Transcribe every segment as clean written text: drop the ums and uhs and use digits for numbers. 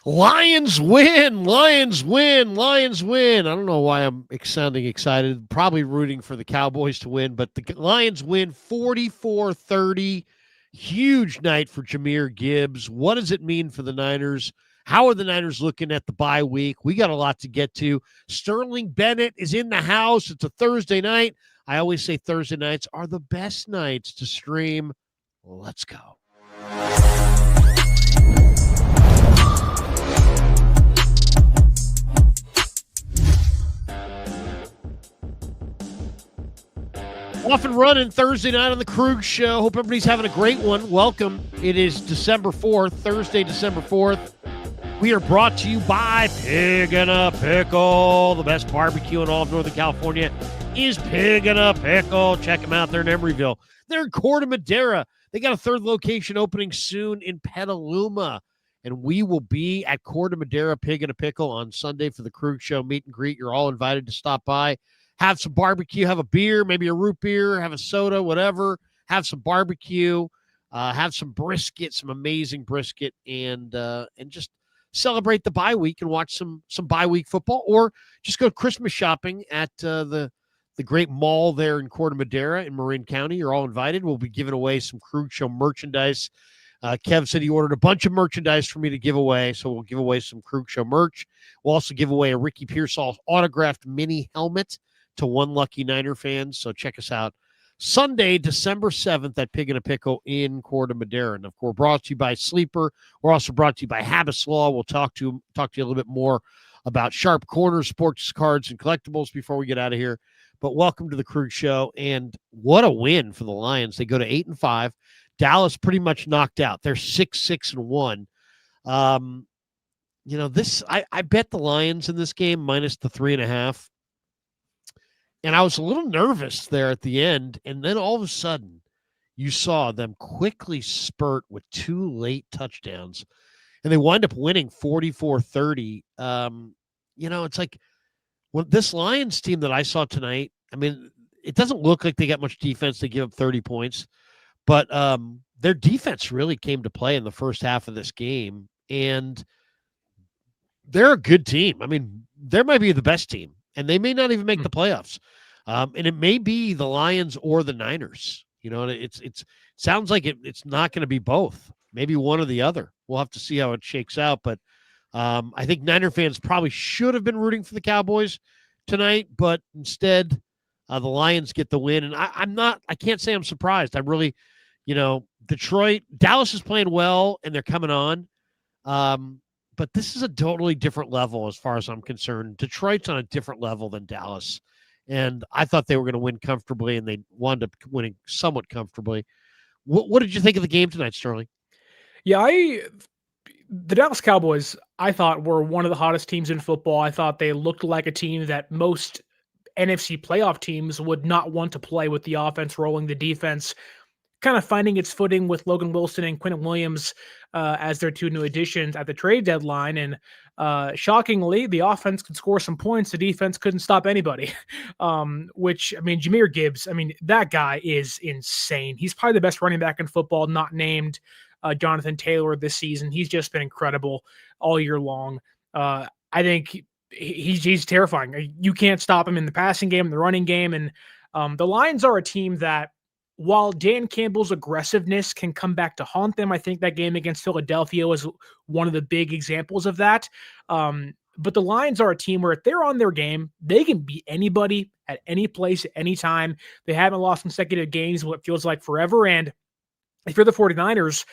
Lions win! Lions win! Lions win! I don't know why I'm sounding excited. Probably rooting for the Cowboys to win, but the Lions win 44-30. Huge night for Jahmyr Gibbs. What does it mean for the Niners? How are the Niners looking at the bye week? We got a lot to get to. Sterling Bennett is in the house. It's a Thursday night. I always say Thursday nights are the best nights to stream. Let's go. Off and running Thursday night on the Krueger Show. Hope everybody's having a great one. Welcome. It is December 4th, Thursday, December 4th. We are brought to you by Pig and a Pickle. The best barbecue in all of Northern California is Pig and a Pickle. Check them out. They're in Emeryville. They're in Corte Madera. They got a third location opening soon in Petaluma. And we will be at Corte Madera Pig and a Pickle on Sunday for the Krueger Show meet and greet. You're all invited to stop by. Have some barbecue, have a beer, maybe a root beer, have a soda, whatever. Have some barbecue, have some brisket, some amazing brisket, and just celebrate the bye week and watch some bye week football, or just go Christmas shopping at the great mall there in Corte Madera in Marin County. You're all invited. We'll be giving away some Krueger Show merchandise. Kev said he ordered a bunch of merchandise for me to give away, so we'll give away some Krueger Show merch. We'll also give away a Ricky Pearsall autographed mini helmet to one lucky Niner fan. So check us out Sunday, December 7th at Pig and a Pickle in Corte Madera. And of course, brought to you by Sleeper. We're also brought to you by Habis Law. We'll talk to you a little bit more about Sharp Corners, sports cards, and collectibles before we get out of here. But welcome to the Krueger Show. And what a win for the Lions. They go to 8-5. Dallas pretty much knocked out. They're 6-1. I bet the Lions in this game minus the 3.5. And I was a little nervous there at the end. And then all of a sudden, you saw them quickly spurt with 2 late touchdowns. And they wind up winning 44-30. It's like this Lions team that I saw tonight, I mean, it doesn't look like they got much defense. They give up 30 points. But their defense really came to play in the first half of this game. And they're a good team. I mean, they might be the best team. And they may not even make the playoffs. And it may be the Lions or the Niners. You know, it sounds like it's not going to be both. Maybe one or the other. We'll have to see how it shakes out. But I think Niner fans probably should have been rooting for the Cowboys tonight. But instead, the Lions get the win. And I can't say I'm surprised. I'm really, Dallas is playing well and they're coming on. But this is a totally different level as far as I'm concerned. Detroit's on a different level than Dallas. And I thought they were going to win comfortably, and they wound up winning somewhat comfortably. What did you think of the game tonight, Sterling? Yeah, the Dallas Cowboys, I thought, were one of the hottest teams in football. I thought they looked like a team that most NFC playoff teams would not want to play, with the offense rolling, the defense kind of finding its footing with Logan Wilson and Quentin Williams as their 2 new additions at the trade deadline. And shockingly, the offense could score some points. The defense couldn't stop anybody, Jahmyr Gibbs, that guy is insane. He's probably the best running back in football, not named Jonathan Taylor this season. He's just been incredible all year long. I think he's terrifying. You can't stop him in the passing game, the running game. And the Lions are a team that, while Dan Campbell's aggressiveness can come back to haunt them, I think that game against Philadelphia was one of the big examples of that. But the Lions are a team where if they're on their game, they can beat anybody at any place at any time. They haven't lost consecutive games, what feels like forever. And if you're the 49ers,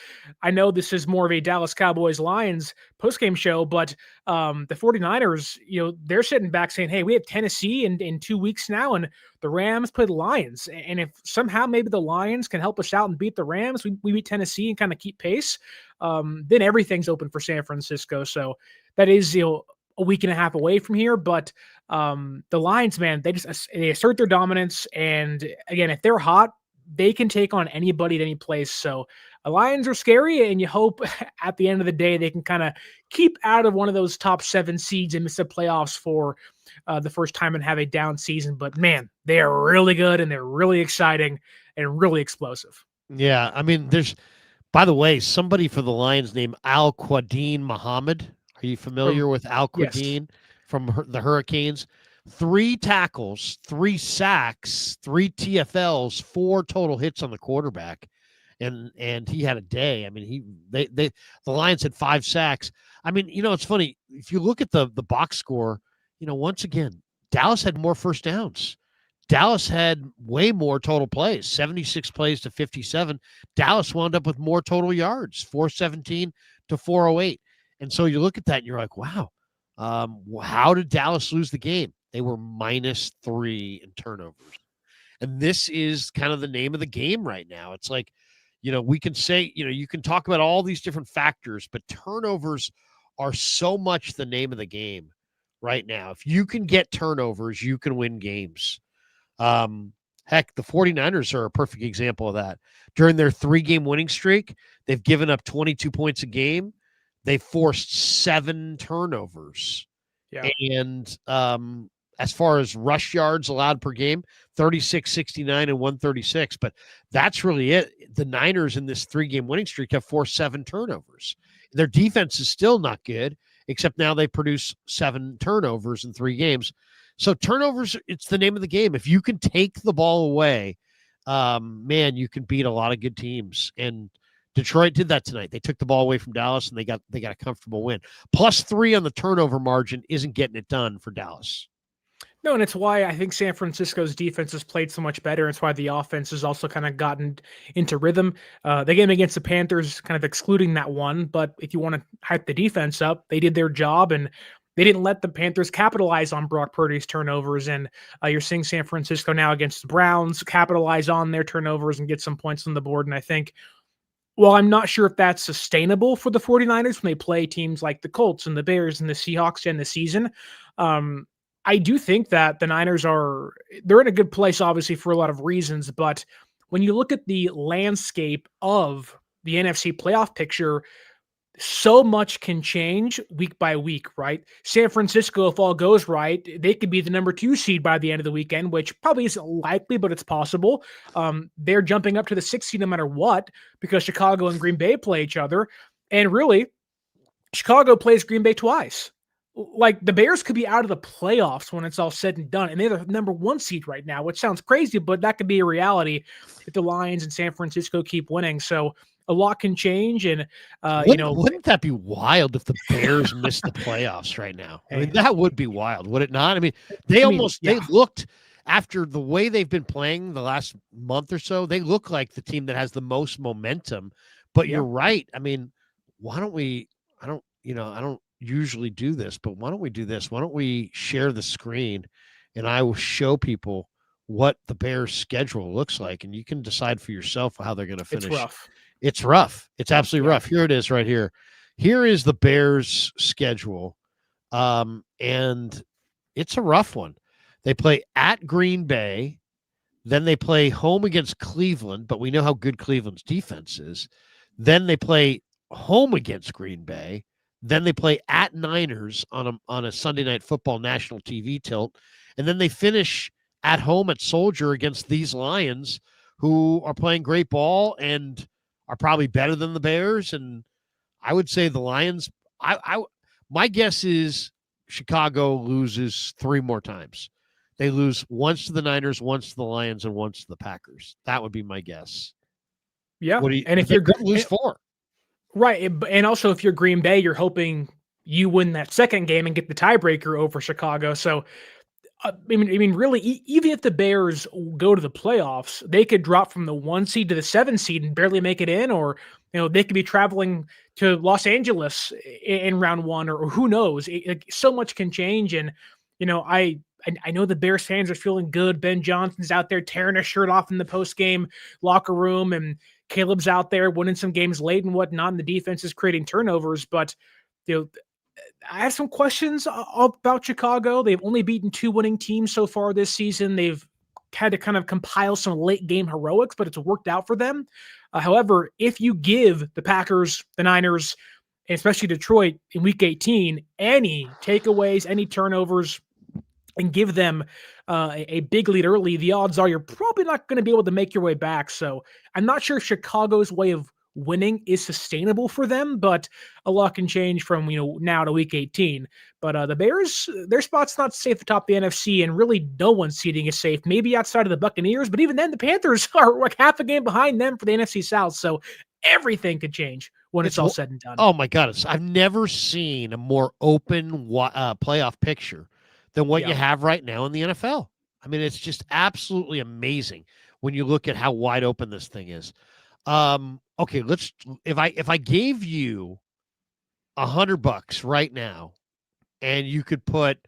I know this is more of a Dallas Cowboys-Lions postgame show, but the 49ers, they're sitting back saying, hey, we have Tennessee in 2 weeks now, and the Rams play the Lions. And if somehow maybe the Lions can help us out and beat the Rams, we beat Tennessee and kind of keep pace, then everything's open for San Francisco. So that is, a week and a half away from here. But the Lions, man, they assert their dominance. And again, if they're hot, they can take on anybody at any place. So the Lions are scary, and you hope at the end of the day they can kind of keep out of one of those top 7 seeds and miss the playoffs for the first time and have a down season. But man, they are really good, and they're really exciting and really explosive. Yeah, there's, by the way, somebody for the Lions named Al-Quadin Muhammad Are you familiar with Al Yes. Quadin from the Hurricanes? 3 tackles, 3 sacks, 3 TFLs, 4 total hits on the quarterback. And he had a day. I mean, the Lions had 5 sacks. I mean, it's funny. If you look at the box score, once again, Dallas had more first downs. Dallas had way more total plays, 76 plays to 57. Dallas wound up with more total yards, 417 to 408. And so you look at that and you're like, wow, how did Dallas lose the game? They were -3 in turnovers. And this is kind of the name of the game right now. It's like, we can say, you can talk about all these different factors, but turnovers are so much the name of the game right now. If you can get turnovers, you can win games. Heck, the 49ers are a perfect example of that. During their 3-game winning streak, they've given up 22 points a game. They forced 7 turnovers. Yeah. And as far as rush yards allowed per game, 36, 69, and 136. But that's really it. The Niners in this 3-game winning streak have forced 7 turnovers. Their defense is still not good, except now they produce 7 turnovers in 3 games. So turnovers, it's the name of the game. If you can take the ball away, man, you can beat a lot of good teams. And Detroit did that tonight. They took the ball away from Dallas, and they got a comfortable win. +3 on the turnover margin isn't getting it done for Dallas. No, and it's why I think San Francisco's defense has played so much better. It's why the offense has also kind of gotten into rhythm. The game against the Panthers, kind of excluding that one, but if you want to hype the defense up, they did their job, and they didn't let the Panthers capitalize on Brock Purdy's turnovers. And you're seeing San Francisco now against the Browns capitalize on their turnovers and get some points on the board. And I think, well, I'm not sure if that's sustainable for the 49ers when they play teams like the Colts and the Bears and the Seahawks in the season. I do think that the Niners they're in a good place, obviously, for a lot of reasons. But when you look at the landscape of the NFC playoff picture, so much can change week by week, right? San Francisco, if all goes right, they could be the number 2 seed by the end of the weekend, which probably isn't likely, but it's possible. They're jumping up to the 6th seed no matter what, because Chicago and Green Bay play each other. And really, Chicago plays Green Bay twice. Like, the Bears could be out of the playoffs when it's all said and done, and they're the number 1 seed right now, which sounds crazy, but that could be a reality if the Lions and San Francisco keep winning. So a lot can change, and wouldn't that be wild if the Bears missed the playoffs right now? I mean, that would be wild, would it not? I mean, they looked, after the way they've been playing the last month or so, they look like the team that has the most momentum. But you're right. I mean, why don't we? I don't usually do this, but why don't we do this? Why don't we share the screen, and I will show people what the Bears' schedule looks like, and you can decide for yourself how they're going to finish. It's rough. It's rough. It's absolutely rough. Here it is right here. Here is the Bears' schedule, and it's a rough one. They play at Green Bay, then they play home against Cleveland, but we know how good Cleveland's defense is. Then they play home against Green Bay. Then they play at Niners on a Sunday Night Football national TV tilt. And then they finish at home at Soldier against these Lions, who are playing great ball and are probably better than the Bears. And I would say the Lions, my guess is Chicago loses 3 more times. They lose once to the Niners, once to the Lions, and once to the Packers. That would be my guess. Yeah. And if you're going to lose 4. Right. And also, if you're Green Bay, you're hoping you win that second game and get the tiebreaker over Chicago. So, I mean, really, even if the Bears go to the playoffs, they could drop from the 1 seed to the 7 seed and barely make it in, or, they could be traveling to Los Angeles in round 1, or who knows. So much can change. And, I know the Bears fans are feeling good. Ben Johnson's out there tearing his shirt off in the post-game locker room, and Caleb's out there winning some games late and whatnot, and the defense is creating turnovers. But, I have some questions about Chicago. They've only beaten 2 winning teams so far this season. They've had to kind of compile some late-game heroics, but it's worked out for them. However, if you give the Packers, the Niners, and especially Detroit in Week 18, any takeaways, any turnovers, and give them a big lead early, the odds are you're probably not going to be able to make your way back. So I'm not sure Chicago's way of winning is sustainable for them, but a lot can change from, now to week 18. But the Bears, their spot's not safe atop the NFC, and really no one's seeding is safe, maybe outside of the Buccaneers, but even then the Panthers are like half a game behind them for the NFC South. So everything could change when it's all said and done. Oh my God. I've never seen a more open playoff picture than what you have right now in the NFL. I mean, it's just absolutely amazing when you look at how wide open this thing is. Okay, if I gave you $100 right now, and you could put,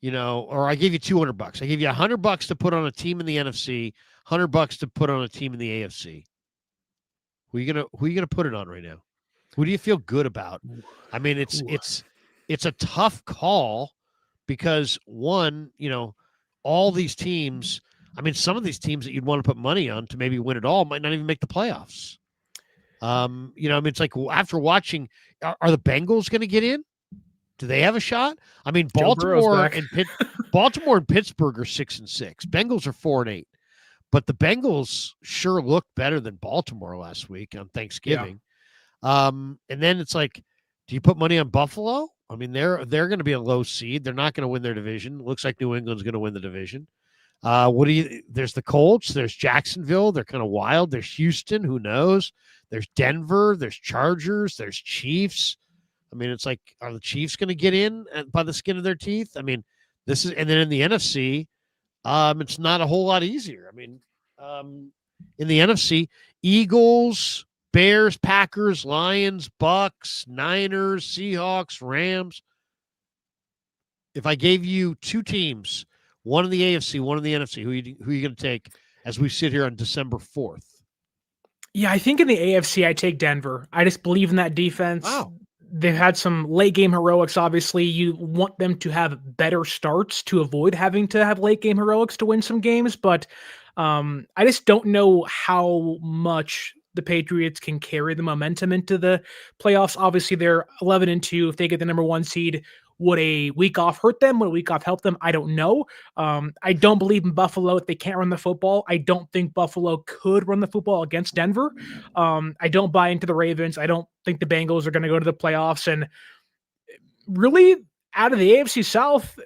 or I gave you $200. I gave you $100 to put on a team in the NFC, $100 to put on a team in the AFC. Who are you gonna put it on right now? Who do you feel good about? I mean, it's a tough call because one, all these teams. I mean, some of these teams that you'd want to put money on to maybe win it all might not even make the playoffs. I mean, it's like after watching, are the Bengals going to get in? Do they have a shot? I mean, Baltimore and Pittsburgh are 6-6. Bengals are 4-8. But the Bengals sure looked better than Baltimore last week on Thanksgiving. Yeah. And then it's like, do you put money on Buffalo? I mean, they're going to be a low seed. They're not going to win their division. Looks like New England's going to win the division. There's the Colts, there's Jacksonville, they're kind of wild. There's Houston, who knows? There's Denver, there's Chargers, there's Chiefs. I mean, it's like, are the Chiefs going to get in by the skin of their teeth? I mean, and then in the NFC, it's not a whole lot easier. I mean, in the NFC, Eagles, Bears, Packers, Lions, Bucks, Niners, Seahawks, Rams. If I gave you two teams, one in the AFC, one in the NFC, who are you going to take as we sit here on December 4th? Yeah, I think in the AFC, I take Denver. I just believe in that defense. Wow. They've had some late game heroics. Obviously, you want them to have better starts to avoid having to have late game heroics to win some games. But I just don't know how much the Patriots can carry the momentum into the playoffs. Obviously, they're 11-2. If they get the number 1 seed, would a week off hurt them? Would a week off help them? I don't know. I don't believe in Buffalo if they can't run the football. I don't think Buffalo could run the football against Denver. I don't buy into the Ravens. I don't think the Bengals are going to go to the playoffs. And really, out of the AFC South,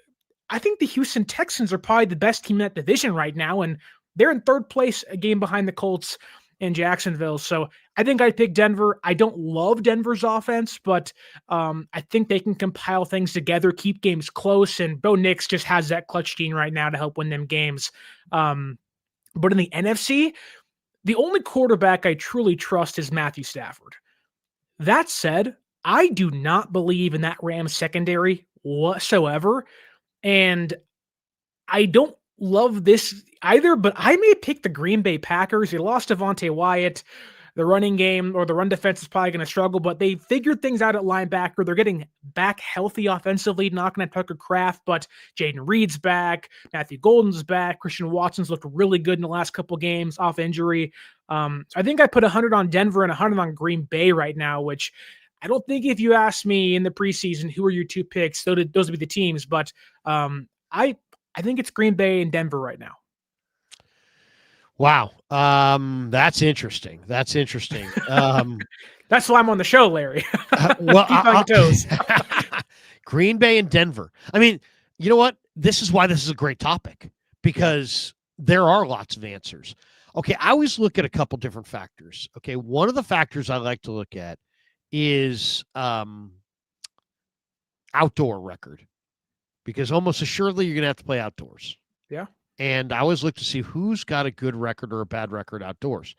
I think the Houston Texans are probably the best team in that division right now. And they're in third place, a game behind the Colts in Jacksonville. So I think I'd pick Denver. I don't love Denver's offense, but I think they can compile things together, keep games close, and Bo Nix just has that clutch gene right now to help win them games. But in the NFC, the only quarterback I truly trust is Matthew Stafford. That said, I do not believe in that Rams secondary whatsoever, and I don't love this either, but I may pick the Green Bay Packers. They lost Devontae Wyatt. The running game or the run defense is probably going to struggle, but they figured things out at linebacker. They're getting back healthy offensively, knocking at Tucker Kraft, but Jaden Reed's back. Matthew Golden's back. Christian Watson's looked really good in the last couple games off injury. So I think I put 100 on Denver and 100 on Green Bay right now, which I don't think if you asked me in the preseason, who are your two picks, those would be the teams, but I think it's Green Bay and Denver right now. Wow. That's interesting. That's interesting. That's why I'm on the show, Larry. Well, keep on your toes. Green Bay and Denver. I mean, you know what? This is why this is a great topic, because there are lots of answers. Okay, I always look at a couple different factors. Okay, one of the factors I like to look at is outdoor record, because almost assuredly you're going to have to play outdoors. Yeah. And I always look to see who's got a good record or a bad record outdoors.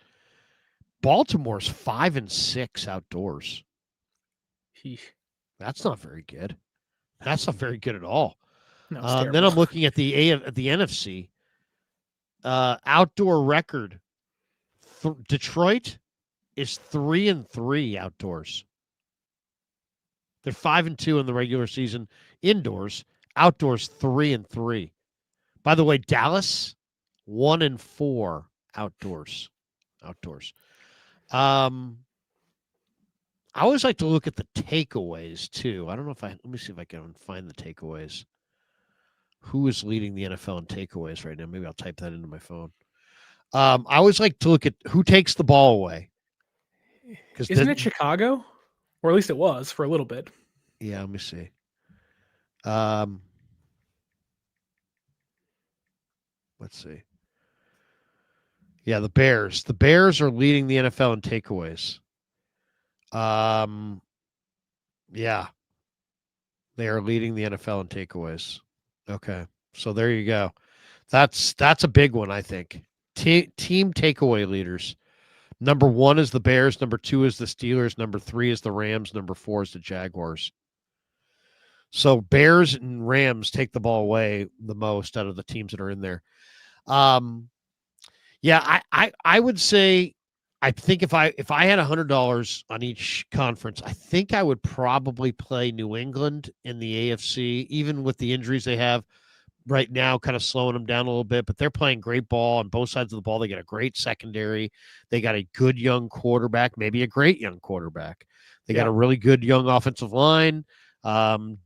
Baltimore's 5-6 outdoors. That's not very good. That's not very good at all. No, then I'm looking at the NFC. Outdoor record. Detroit is 3-3 outdoors. They're 5-2 in the regular season indoors. Outdoors 3-3. By the way, Dallas 1-4 outdoors. I always like to look at the takeaways too. I don't know if let me see if I can find the takeaways. Who is leading the NFL in takeaways right now? Maybe I'll type that into my phone. I always like to look at who takes the ball away. Isn't it Chicago? Or at least it was for a little bit. Yeah, let me see. Let's see. Yeah, the Bears. The Bears are leading the NFL in takeaways. Yeah. They are leading the NFL in takeaways. Okay. So there you go. That's a big one, I think. Team takeaway leaders. Number 1 is the Bears. Number 2 is the Steelers. Number 3 is the Rams. Number 4 is the Jaguars. So Bears and Rams take the ball away the most out of the teams that are in there. Yeah, I would say, I think if I had $100 on each conference, I think I would probably play New England in the AFC, even with the injuries they have right now, kind of slowing them down a little bit. But they're playing great ball on both sides of the ball. They got a great secondary. They got a good young quarterback, maybe a great young quarterback. They got a really good young offensive line.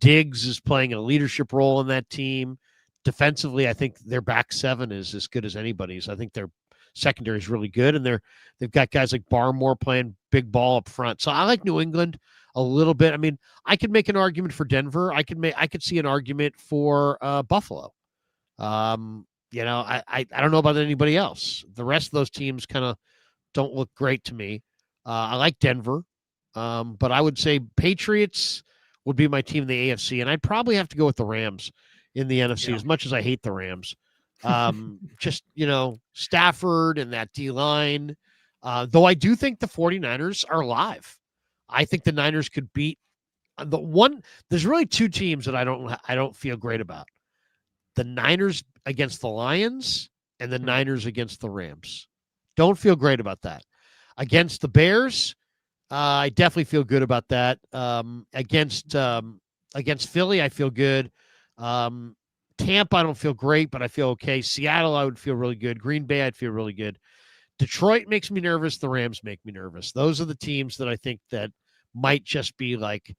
Diggs is playing a leadership role in that team. Defensively, I think their back seven is as good as anybody's. I think their secondary is really good, and they've got guys like Barmore playing big ball up front. So I like New England a little bit. I mean, I could make an argument for Denver. I could see an argument for Buffalo. I don't know about anybody else. The rest of those teams kind of don't look great to me. I like Denver, but I would say Patriots would be my team in the AFC, and I'd probably have to go with the Rams in the NFC, as much as I hate the Rams. Just, Stafford and that D-line. Though I do think the 49ers are alive. I think the Niners could beat there's really two teams that I don't feel great about. The Niners against the Lions and the Niners against the Rams. Don't feel great about that. Against the Bears, I definitely feel good about that. Against Philly, I feel good. Tampa, I don't feel great, but I feel okay. Seattle, I would feel really good. Green Bay, I'd feel really good. Detroit makes me nervous. The Rams make me nervous. Those are the teams that I think that might just be like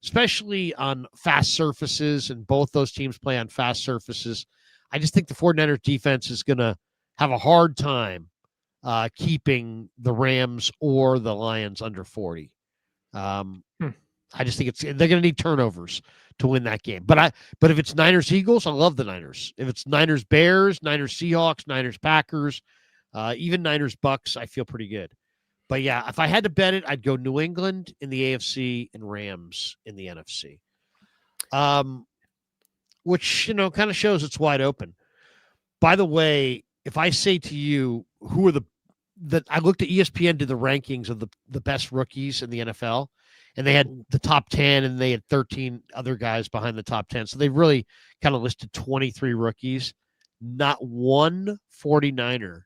especially on fast surfaces, and both those teams play on fast surfaces. I just think the 49ers defense is going to have a hard time keeping the Rams or the Lions under 40. I just think they're going to need turnovers to win that game. But if it's Niners Eagles, I love the Niners. If it's Niners Bears, Niners Seahawks, Niners Packers, even Niners Bucks, I feel pretty good. But yeah, if I had to bet it, I'd go New England in the AFC and Rams in the NFC. Which, kind of shows it's wide open. By the way, if I say to you, who are I looked at ESPN, did the rankings of the best rookies in the NFL, and they had the top 10 and they had 13 other guys behind the top 10. So they really kind of listed 23 rookies. Not one 49er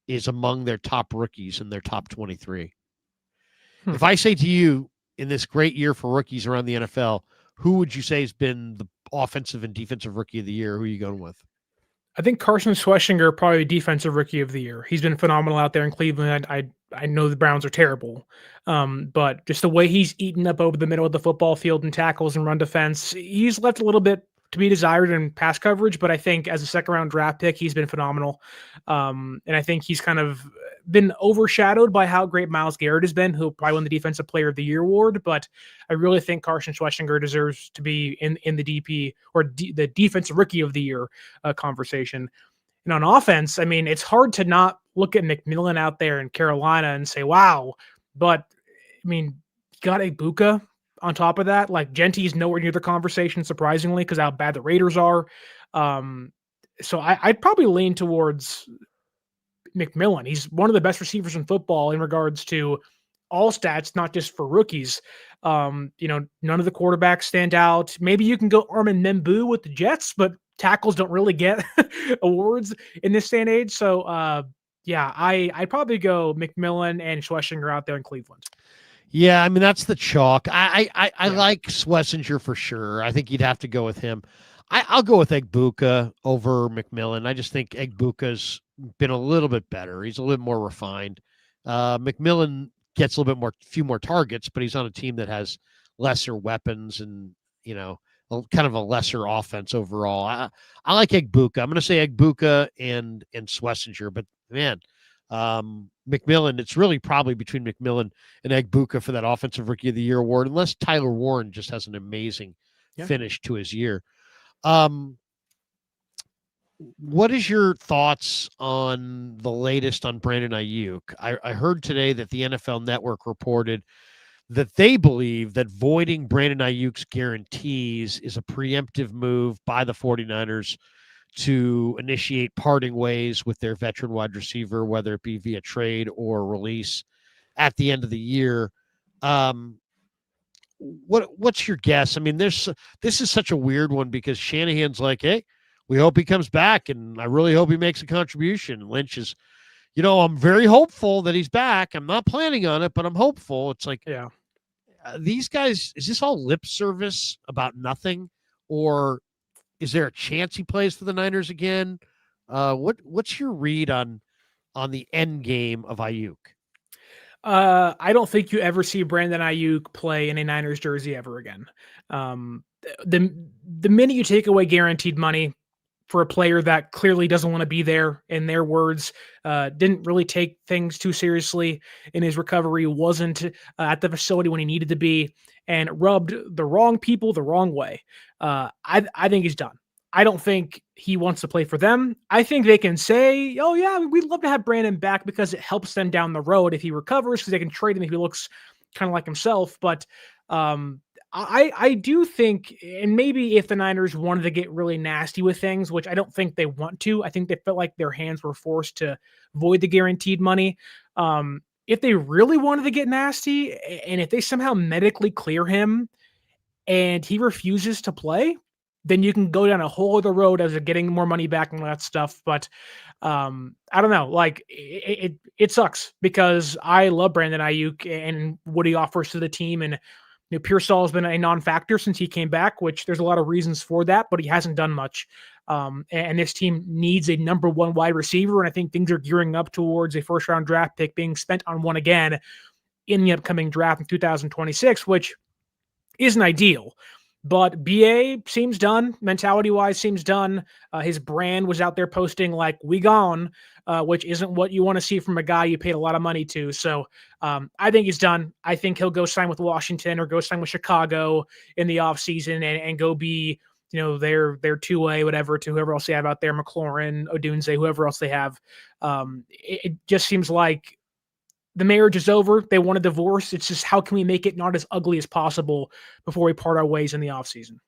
is among their top rookies in their top 23. If I say to you, in this great year for rookies around the NFL, who would you say has been the offensive and defensive rookie of the year? Who are you going with? I think Carson Schweschinger, probably defensive rookie of the year. He's been phenomenal out there in Cleveland. I know the Browns are terrible, but just the way he's eaten up over the middle of the football field and tackles and run defense, he's left a little bit to be desired in pass coverage, but I think as a second-round draft pick, he's been phenomenal. And I think he's kind of been overshadowed by how great Myles Garrett has been, who'll probably win the Defensive Player of the Year award, but I really think Carson Schweschinger deserves to be in the DP or the Defensive Rookie of the Year conversation. And on offense, I mean, it's hard to not look at McMillan out there in Carolina and say, wow, but I mean, you got Ibuka on top of that. Like, Genty's nowhere near the conversation, surprisingly, because how bad the Raiders are. So I'd probably lean towards McMillan. He's one of the best receivers in football in regards to all stats, not just for rookies. None of the quarterbacks stand out. Maybe you can go Armin Membu with the Jets, but tackles don't really get awards in this day and age. So, I'd probably go McMillan and Schweschinger out there in Cleveland. Yeah, I mean, that's the chalk. I like Schweschinger for sure. I think you'd have to go with him. I'll go with Egbuka over McMillan. I just think Egbuka's been a little bit better. He's a little more refined. McMillan gets a little bit few more targets, but he's on a team that has lesser weapons and, kind of a lesser offense overall. I like Egbuka. I'm going to say Egbuka and Schweschinger, but man, McMillan, it's really probably between McMillan and Egbuka for that Offensive Rookie of the Year award, unless Tyler Warren just has an amazing finish to his year. What is your thoughts on the latest on Brandon Aiyuk? I heard today that the NFL Network reported that they believe that voiding Brandon Aiyuk's guarantees is a preemptive move by the 49ers to initiate parting ways with their veteran wide receiver, whether it be via trade or release at the end of the year. What's your guess? I mean, this is such a weird one because Shanahan's like, hey, we hope he comes back, and I really hope he makes a contribution. Lynch is, I'm very hopeful that he's back. I'm not planning on it, but I'm hopeful. It's like, these guys, is this all lip service about nothing, or is there a chance he plays for the Niners again? What's your read on the end game of Aiyuk? I don't think you ever see Brandon Aiyuk play in a Niners jersey ever again. The minute you take away guaranteed money for a player that clearly doesn't want to be there, in their words, didn't really take things too seriously in his recovery, wasn't at the facility when he needed to be, and rubbed the wrong people the wrong way. I think he's done. I don't think he wants to play for them. I think they can say, oh yeah, we'd love to have Brandon back because it helps them down the road if he recovers, because they can trade him if he looks kind of like himself. But I do think, and maybe if the Niners wanted to get really nasty with things, which I don't think they want to, I think they felt like their hands were forced to void the guaranteed money. If they really wanted to get nasty, and if they somehow medically clear him and he refuses to play, then you can go down a whole other road as of getting more money back and all that stuff. But I don't know. Like it sucks because I love Brandon Aiyuk and what he offers to the team. And Pearsall has been a non-factor since he came back, which there's a lot of reasons for that, but he hasn't done much. And this team needs a number one wide receiver. And I think things are gearing up towards a first round draft pick being spent on one again in the upcoming draft in 2026, which isn't ideal. But BA seems done, mentality-wise seems done. His brand was out there posting like, we gone, which isn't what you want to see from a guy you paid a lot of money to. So I think he's done. I think he'll go sign with Washington or go sign with Chicago in the offseason and go be, their 2A, whatever, to whoever else they have out there, McLaurin, Odunze, whoever else they have. It just seems like the marriage is over. They want a divorce. It's just, how can we make it not as ugly as possible before we part our ways in the offseason?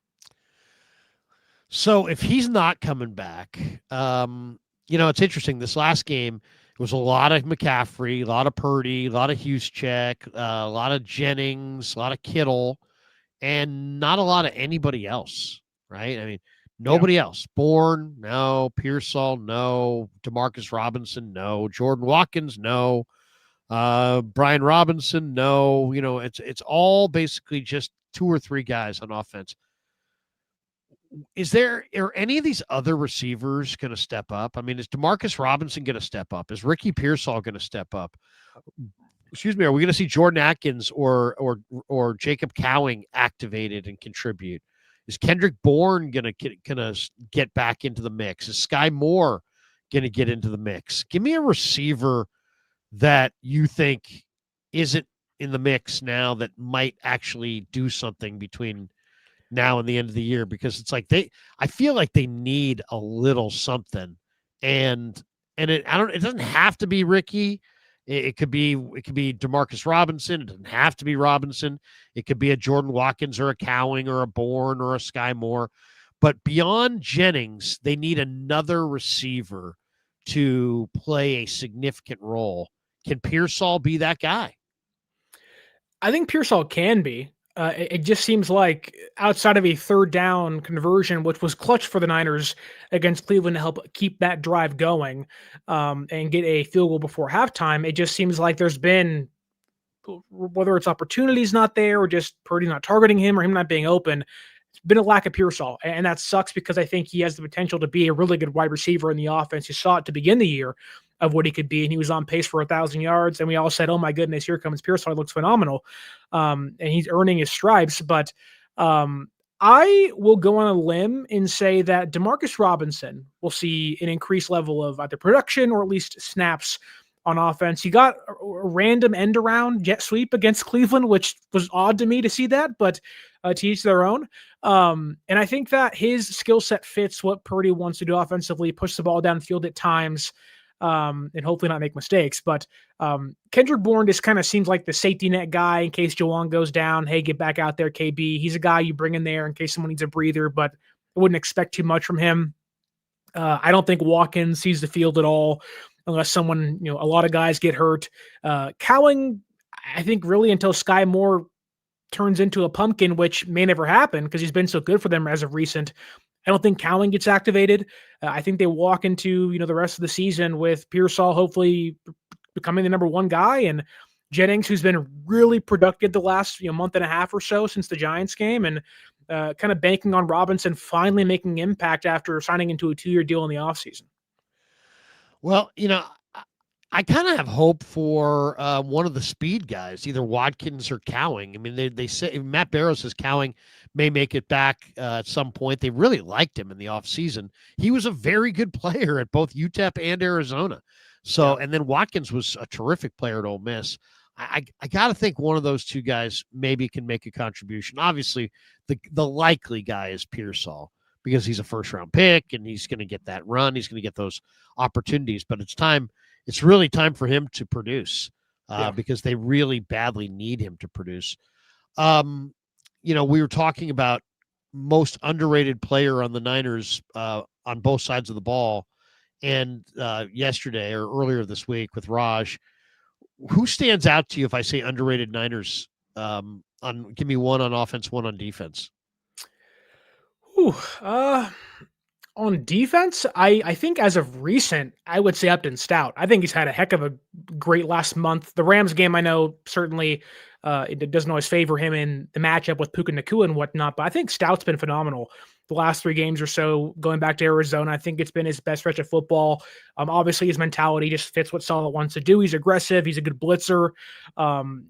So if he's not coming back, it's interesting. This last game, it was a lot of McCaffrey, a lot of Purdy, a lot of Juszczyk, a lot of Jennings, a lot of Kittle, and not a lot of anybody else, right? I mean, nobody else. Bourne, no. Pearsall, no. Demarcus Robinson, no. Jordan Watkins, no. Brian Robinson, no. It's all basically just two or three guys on offense. Are any of these other receivers going to step up? I mean, is Demarcus Robinson going to step up? Is Ricky Pearsall going to step up? Excuse me. Are we going to see Jordan Atkins or Jacob Cowing activated and contribute? Is Kendrick Bourne going to get back into the mix? Is Sky Moore going to get into the mix? Give me a receiver that you think isn't in the mix now that might actually do something between now and the end of the year, because it's like I feel like they need a little something, and it doesn't have to be Ricky. It could be Demarcus Robinson. It doesn't have to be Robinson. It could be a Jordan Watkins or a Cowing or a Bourne or a Sky Moore. But beyond Jennings, they need another receiver to play a significant role. Can Pearsall be that guy? I think Pearsall can be. It just seems like outside of a third down conversion, which was clutch for the Niners against Cleveland to help keep that drive going and get a field goal before halftime, it just seems like there's been, whether it's opportunities not there or just Purdy not targeting him or him not being open, it's been a lack of Pearsall. And that sucks because I think he has the potential to be a really good wide receiver in the offense. You saw it to begin the year of what he could be, and he was on pace for 1,000 yards, and we all said, oh my goodness, here comes Pearsall. He looks phenomenal. And he's earning his stripes. But I will go on a limb and say that Demarcus Robinson will see an increased level of either production or at least snaps on offense. You got a random end around jet sweep against Cleveland, which was odd to me to see that, but to each their own. And I think that his skill set fits what Purdy wants to do offensively, push the ball downfield at times, and hopefully not make mistakes. But Kendrick Bourne just kind of seems like the safety net guy in case Jawan goes down. Hey, get back out there, KB. He's a guy you bring in there in case someone needs a breather, but I wouldn't expect too much from him. I don't think Watkins sees the field at all unless someone, a lot of guys get hurt. Cowing, I think really until Sky Moore turns into a pumpkin, which may never happen because he's been so good for them as of recent. I don't think Cowing gets activated. I think they walk into, the rest of the season with Pearsall hopefully becoming the number one guy, and Jennings, who's been really productive the last month and a half or so since the Giants game, and kind of banking on Robinson finally making impact after signing into a 2-year deal in the offseason. Well, I kind of have hope for one of the speed guys, either Watkins or Cowing. I mean, they say Matt Barrow says Cowing may make it back at some point. They really liked him in the offseason. He was a very good player at both UTEP and Arizona. So, and then Watkins was a terrific player at Ole Miss. I got to think one of those two guys maybe can make a contribution. Obviously, the likely guy is Pearsall because he's a first-round pick and he's going to get that run. He's going to get those opportunities. But it's really time for him to produce because they really badly need him to produce. We were talking about most underrated player on the Niners on both sides of the ball. And yesterday or earlier this week with Raj, who stands out to you if I say underrated Niners? Give me one on offense, one on defense. On defense, I think as of recent, I would say Upton Stout. I think he's had a heck of a great last month. The Rams game, I know certainly it doesn't always favor him in the matchup with Puka Nacua and whatnot, but I think Stout's been phenomenal the last 3 games or so going back to Arizona. I think it's been his best stretch of football. Obviously, his mentality just fits what Saleh wants to do. He's aggressive. He's a good blitzer.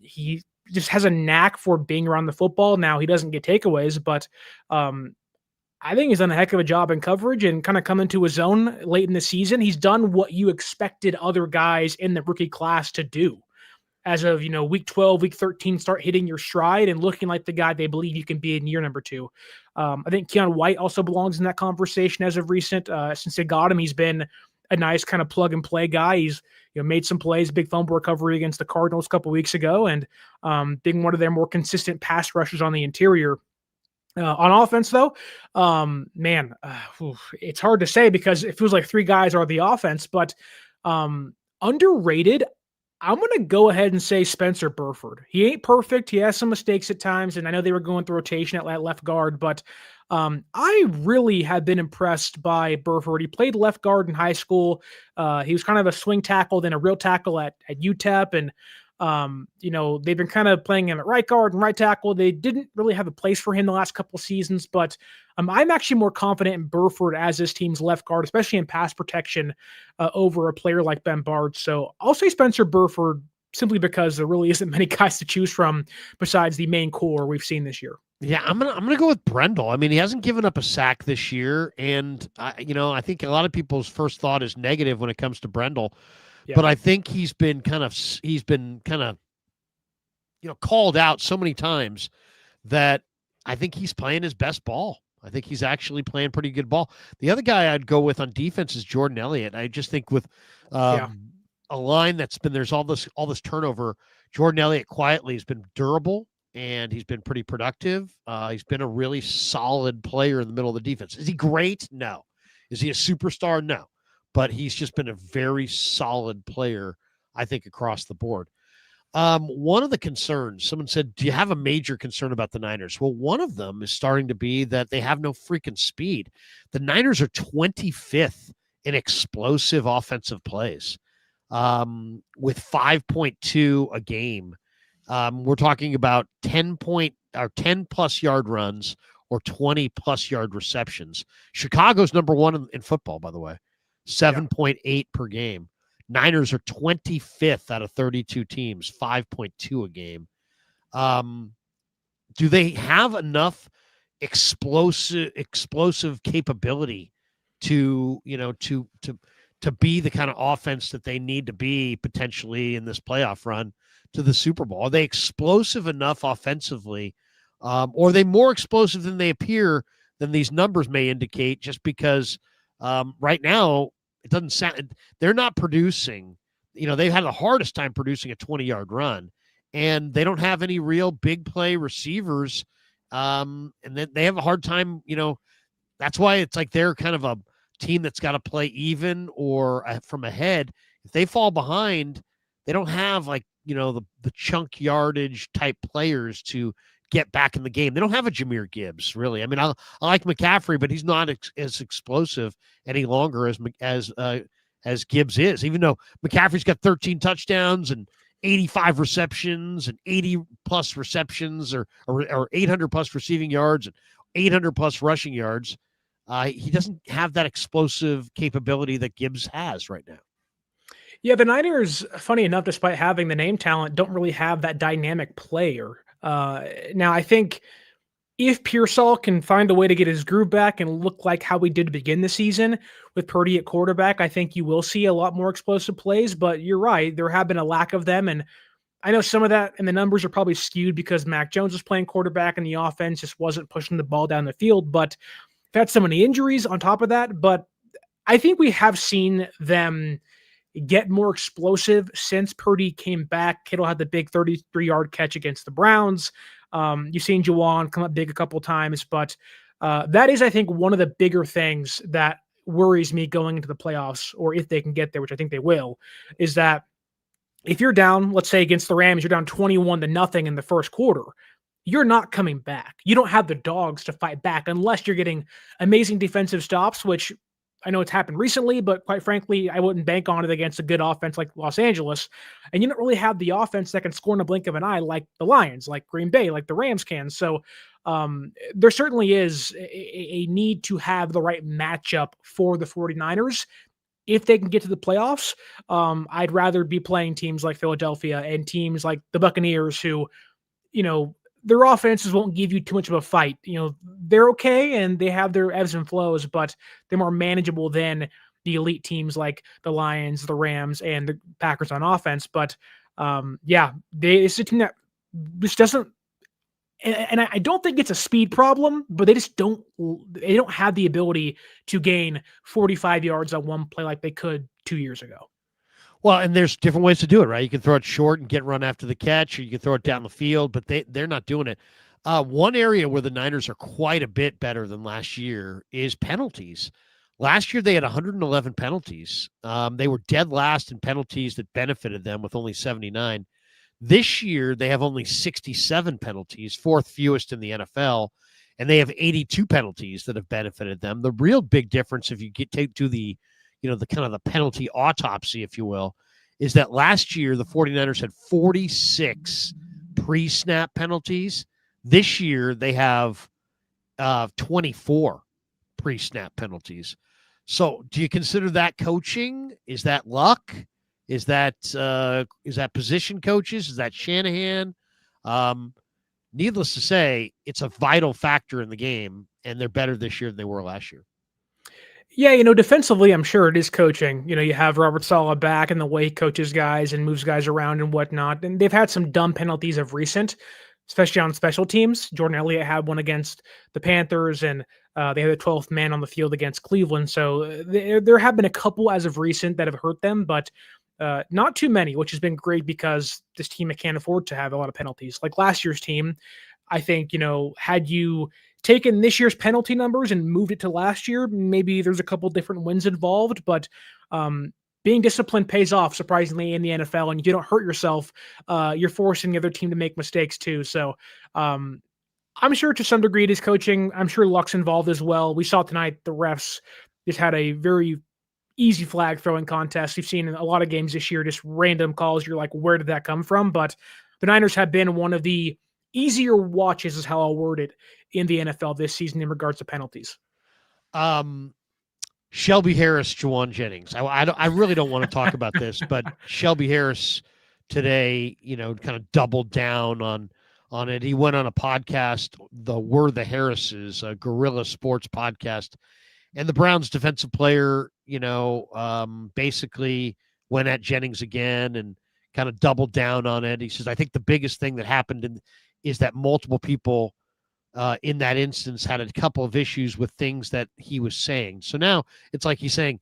He just has a knack for being around the football. Now, he doesn't get takeaways, but I think he's done a heck of a job in coverage and kind of come into his own late in the season. He's done what you expected other guys in the rookie class to do. As of, week 12, week 13, start hitting your stride and looking like the guy they believe you can be in year number 2. I think Keon White also belongs in that conversation as of recent. Since they got him, he's been a nice kind of plug and play guy. He's made some plays, big fumble recovery against the Cardinals a couple weeks ago, and being one of their more consistent pass rushers on the interior. On offense, though, it's hard to say because it feels like 3 guys are the offense, but underrated, I'm going to go ahead and say Spencer Burford. He ain't perfect. He has some mistakes at times, and I know they were going through rotation at left guard, but I really have been impressed by Burford. He played left guard in high school. He was kind of a swing tackle, then a real tackle at UTEP, and they've been kind of playing him at right guard and right tackle. They didn't really have a place for him the last couple of seasons, but I'm actually more confident in Burford as this team's left guard, especially in pass protection over a player like Ben Bard. So I'll say Spencer Burford simply because there really isn't many guys to choose from besides the main core we've seen this year. Yeah, I'm gonna go with Brendel. I mean, he hasn't given up a sack this year, and I think a lot of people's first thought is negative when it comes to Brendel. Yeah. But I think he's been kind of called out so many times that I think he's playing his best ball. I think he's actually playing pretty good ball. The other guy I'd go with on defense is Jordan Elliott. I just think with a line there's all this turnover, Jordan Elliott quietly has been durable and he's been pretty productive. He's been a really solid player in the middle of the defense. Is he great? No. Is he a superstar? No. But he's just been a very solid player, I think, across the board. One of the concerns, someone said, do you have a major concern about the Niners? Well, one of them is starting to be that they have no freaking speed. The Niners are 25th in explosive offensive plays with 5.2 a game. We're talking about 10 plus yard runs or 20 plus yard receptions. Chicago's number 1 in football, by the way. 7.8 per game. Niners are 25th out of 32 teams, 5.2 a game. Do they have enough explosive capability to to be the kind of offense that they need to be potentially in this playoff run to the Super Bowl? Are they explosive enough offensively, or are they more explosive than they appear than these numbers may indicate? Just because right now it doesn't sound they're not producing. They've had the hardest time producing a 20-yard run, and they don't have any real big play receivers, and then they have a hard time. That's why it's like they're kind of a team that's got to play even or from ahead. If they fall behind, they don't have the chunk yardage type players to get back in the game. They don't have a Jahmyr Gibbs, really. I mean, I like McCaffrey, but he's not as explosive any longer as Gibbs is, even though McCaffrey's got 13 touchdowns and 85 receptions and 80 plus receptions or 800 plus receiving yards and 800 plus rushing yards. He doesn't have that explosive capability that Gibbs has right now. Yeah, the Niners, funny enough, despite having the name talent, don't really have that dynamic player. Now, I think if Pearsall can find a way to get his groove back and look like how we did to begin the season with Purdy at quarterback, I think you will see a lot more explosive plays. But you're right, there have been a lack of them. And I know some of that and the numbers are probably skewed because Mac Jones was playing quarterback and the offense just wasn't pushing the ball down the field. But had so many injuries on top of that, but I think we have seen them get more explosive since Purdy came back. Kittle had the big 33-yard catch against the Browns. You've seen Juwan come up big a couple times, but that is, I think, one of the bigger things that worries me going into the playoffs, or if they can get there, which I think they will, is that if you're down, let's say against the Rams, you're down 21-0 in the first quarter, you're not coming back. You don't have the dogs to fight back unless you're getting amazing defensive stops, which I know it's happened recently, but quite frankly, I wouldn't bank on it against a good offense like Los Angeles. And you don't really have the offense that can score in a blink of an eye like the Lions, like Green Bay, like the Rams can. So there certainly is a need to have the right matchup for the 49ers. If they can get to the playoffs, I'd rather be playing teams like Philadelphia and teams like the Buccaneers who, their offenses won't give you too much of a fight. They're okay and they have their ebbs and flows, but they're more manageable than the elite teams like the Lions, the Rams, and the Packers on offense. But it's a team that just doesn't, and I don't think it's a speed problem, but they don't have the ability to gain 45 yards on one play like they could 2 years ago. Well, and there's different ways to do it, right? You can throw it short and get run after the catch, or you can throw it down the field, but they're not doing it. One area where the Niners are quite a bit better than last year is penalties. Last year, they had 111 penalties. They were dead last in penalties that benefited them with only 79. This year, they have only 67 penalties, fourth fewest in the NFL, and they have 82 penalties that have benefited them. The real big difference, if you take to the kind of the penalty autopsy, if you will, is that last year the 49ers had 46 pre-snap penalties. This year they have 24 pre-snap penalties. So do you consider that coaching? Is that luck? Is that position coaches? Is that Shanahan? Needless to say, it's a vital factor in the game, and they're better this year than they were last year. Yeah, defensively, I'm sure it is coaching. You have Robert Saleh back and the way he coaches guys and moves guys around and whatnot. And they've had some dumb penalties of recent, especially on special teams. Jordan Elliott had one against the Panthers, and they had the 12th man on the field against Cleveland. So there have been a couple as of recent that have hurt them, but not too many, which has been great because this team can't afford to have a lot of penalties. Like last year's team, I think, had you taken this year's penalty numbers and moved it to last year, maybe there's a couple different wins involved, but being disciplined pays off, surprisingly, in the NFL, and if you don't hurt yourself, you're forcing the other team to make mistakes too. So I'm sure to some degree it is coaching. I'm sure luck's involved as well. We saw tonight the refs just had a very easy flag throwing contest. You've seen in a lot of games this year, just random calls. You're like, where did that come from? But the Niners have been one of the easier watches, is how I'll word it, in the NFL this season in regards to penalties. Shelby Harris, Juwan Jennings. I really don't want to talk about this, but Shelby Harris today, kind of doubled down on it. He went on a podcast, We're the Harrises, a Guerrilla Sports podcast, and the Browns defensive player basically went at Jennings again and kind of doubled down on it. He says, I think the biggest thing that happened is that multiple people in that instance had a couple of issues with things that he was saying. So now it's like he's saying,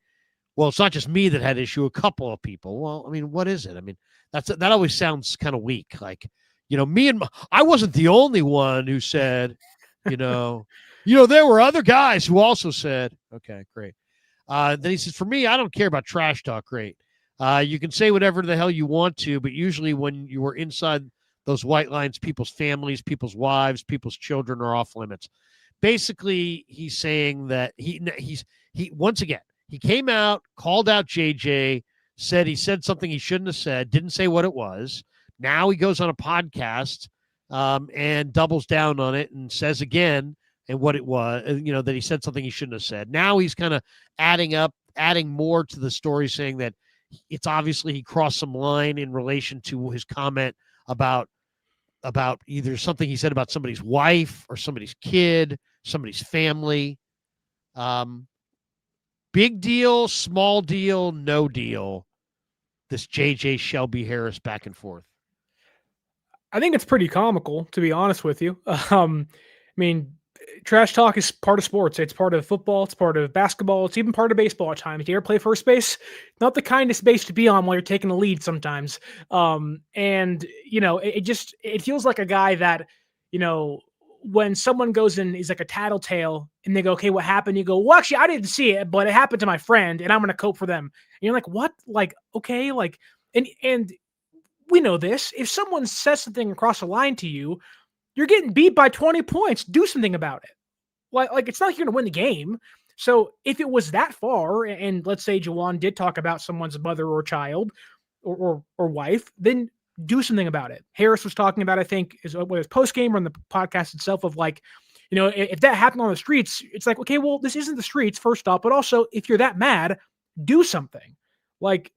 well, it's not just me that had issue, a couple of people. Well, I mean, what is it? I mean, that always sounds kind of weak. Like, I wasn't the only one who said, there were other guys who also said, okay, great. Then he says, for me, I don't care about trash talk. Great. You can say whatever the hell you want to, but usually when you are inside those white lines, people's families, people's wives, people's children are off limits. Basically, he's saying that he once again, he came out, called out JJ, said he said something he shouldn't have said, didn't say what it was. Now he goes on a podcast and doubles down on it and says again and what it was, that he said something he shouldn't have said. Now he's kind of adding more to the story, saying that it's obviously he crossed some line in relation to his comment about either something he said about somebody's wife or somebody's kid, somebody's family. Big deal, small deal, no deal. This JJ Shelby Harris back and forth. I think it's pretty comical, to be honest with you. I mean, trash talk is part of sports. It's part of football. It's part of basketball. It's even part of baseball at times. You ever play first base? Not the kindest base to be on while you're taking a lead sometimes. It feels like a guy that, when someone goes in is like a tattletale and they go, okay, what happened? You go, well, actually, I didn't see it, but it happened to my friend and I'm going to cope for them. And you're like, what? Like, okay. Like, and we know this. If someone says something across the line to you, you're getting beat by 20 points. Do something about it. Like it's not like you're going to win the game. So if it was that far, and let's say Juwan did talk about someone's mother or child or wife, then do something about it. Harris was talking about, I think, whether it's post game or on the podcast itself, of like, if that happened on the streets, it's like, okay, well, this isn't the streets, first off, but also if you're that mad, do something. Like,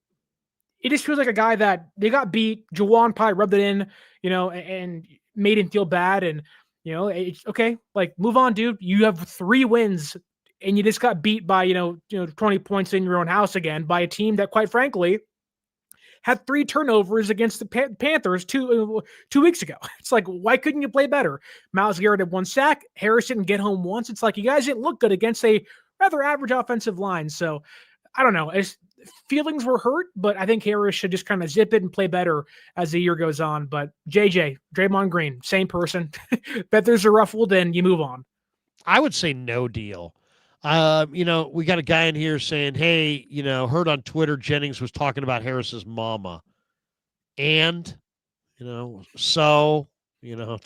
it just feels like a guy that they got beat. Juwan probably rubbed it in, and made him feel bad. And, it's okay. Like, move on, dude. You have 3 wins and you just got beat by, 20 points in your own house again by a team that, quite frankly, had 3 turnovers against the Panthers 2 weeks ago. It's like, why couldn't you play better? Myles Garrett had 1 sack. Harris didn't get home once. It's like, you guys didn't look good against a rather average offensive line. So I don't know. Feelings were hurt, but I think Harris should just kind of zip it and play better as the year goes on. But JJ, Draymond Green, same person. Bet there's a ruffled, then you move on. I would say no deal. We got a guy in here saying, hey, heard on Twitter Jennings was talking about Harris's mama. And, it's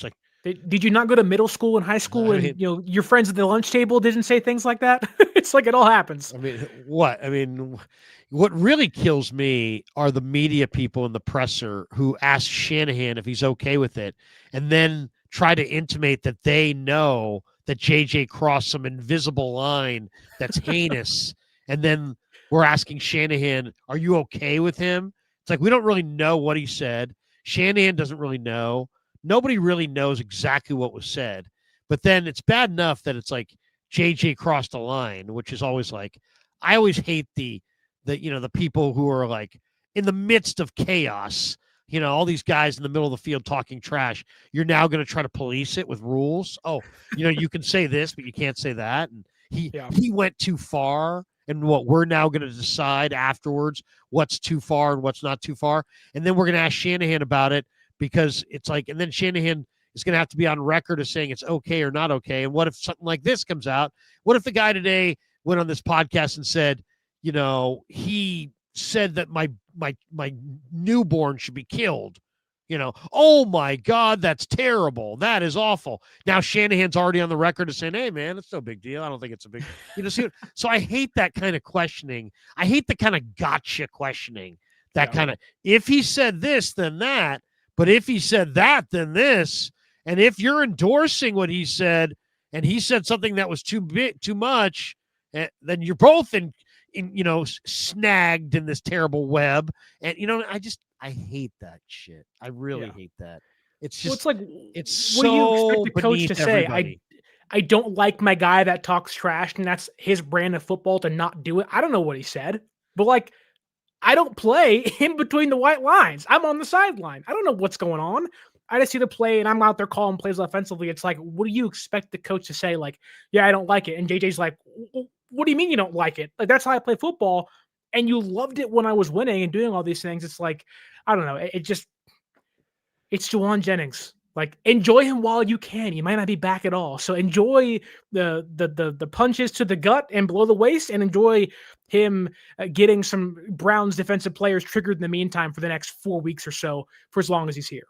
like, did you not go to middle school and high school and, your friends at the lunch table didn't say things like that? It's like it all happens. I mean, what? I mean, what really kills me are the media people in the presser who ask Shanahan if he's okay with it and then try to intimate that they know that JJ crossed some invisible line that's heinous. And then we're asking Shanahan, are you okay with him? It's like, we don't really know what he said. Shanahan doesn't really know. Nobody really knows exactly what was said. But then it's bad enough that it's like JJ crossed a line, which is always like, I always hate the people who are like in the midst of chaos, all these guys in the middle of the field talking trash. You're now going to try to police it with rules. Oh, you can say this, but you can't say that. And he went too far. And what we're now going to decide afterwards, what's too far and what's not too far. And then we're going to ask Shanahan about it because it's like, and then Shanahan is going to have to be on record as saying it's okay or not okay. And what if something like this comes out? What if the guy today went on this podcast and said, he said that my newborn should be killed. Oh my God, that's terrible. That is awful. Now Shanahan's already on the record as saying, hey man, it's no big deal. I don't think it's a big, so I hate that kind of questioning. I hate the kind of gotcha questioning, that kind of, if he said this, then that, but if he said that, then this. And if you're endorsing what he said and he said something that was too much, then you're both snagged in this terrible web. And, I hate that shit. I really hate that. It's just, it's like, it's what do you so expect the coach to say? I don't like my guy that talks trash, and that's his brand of football to not do it. I don't know what he said, but like, I don't play in between the white lines. I'm on the sideline. I don't know what's going on. I just see the play and I'm out there calling plays offensively. It's like, what do you expect the coach to say? Like, yeah, I don't like it. And JJ's like, what do you mean you don't like it? Like, that's how I play football. And you loved it when I was winning and doing all these things. It's like, I don't know. It's Juwan Jennings. Like, enjoy him while you can. You might not be back at all. So enjoy the punches to the gut and below the waist, and enjoy him getting some Browns defensive players triggered in the meantime for the next 4 weeks or so, for as long as he's here.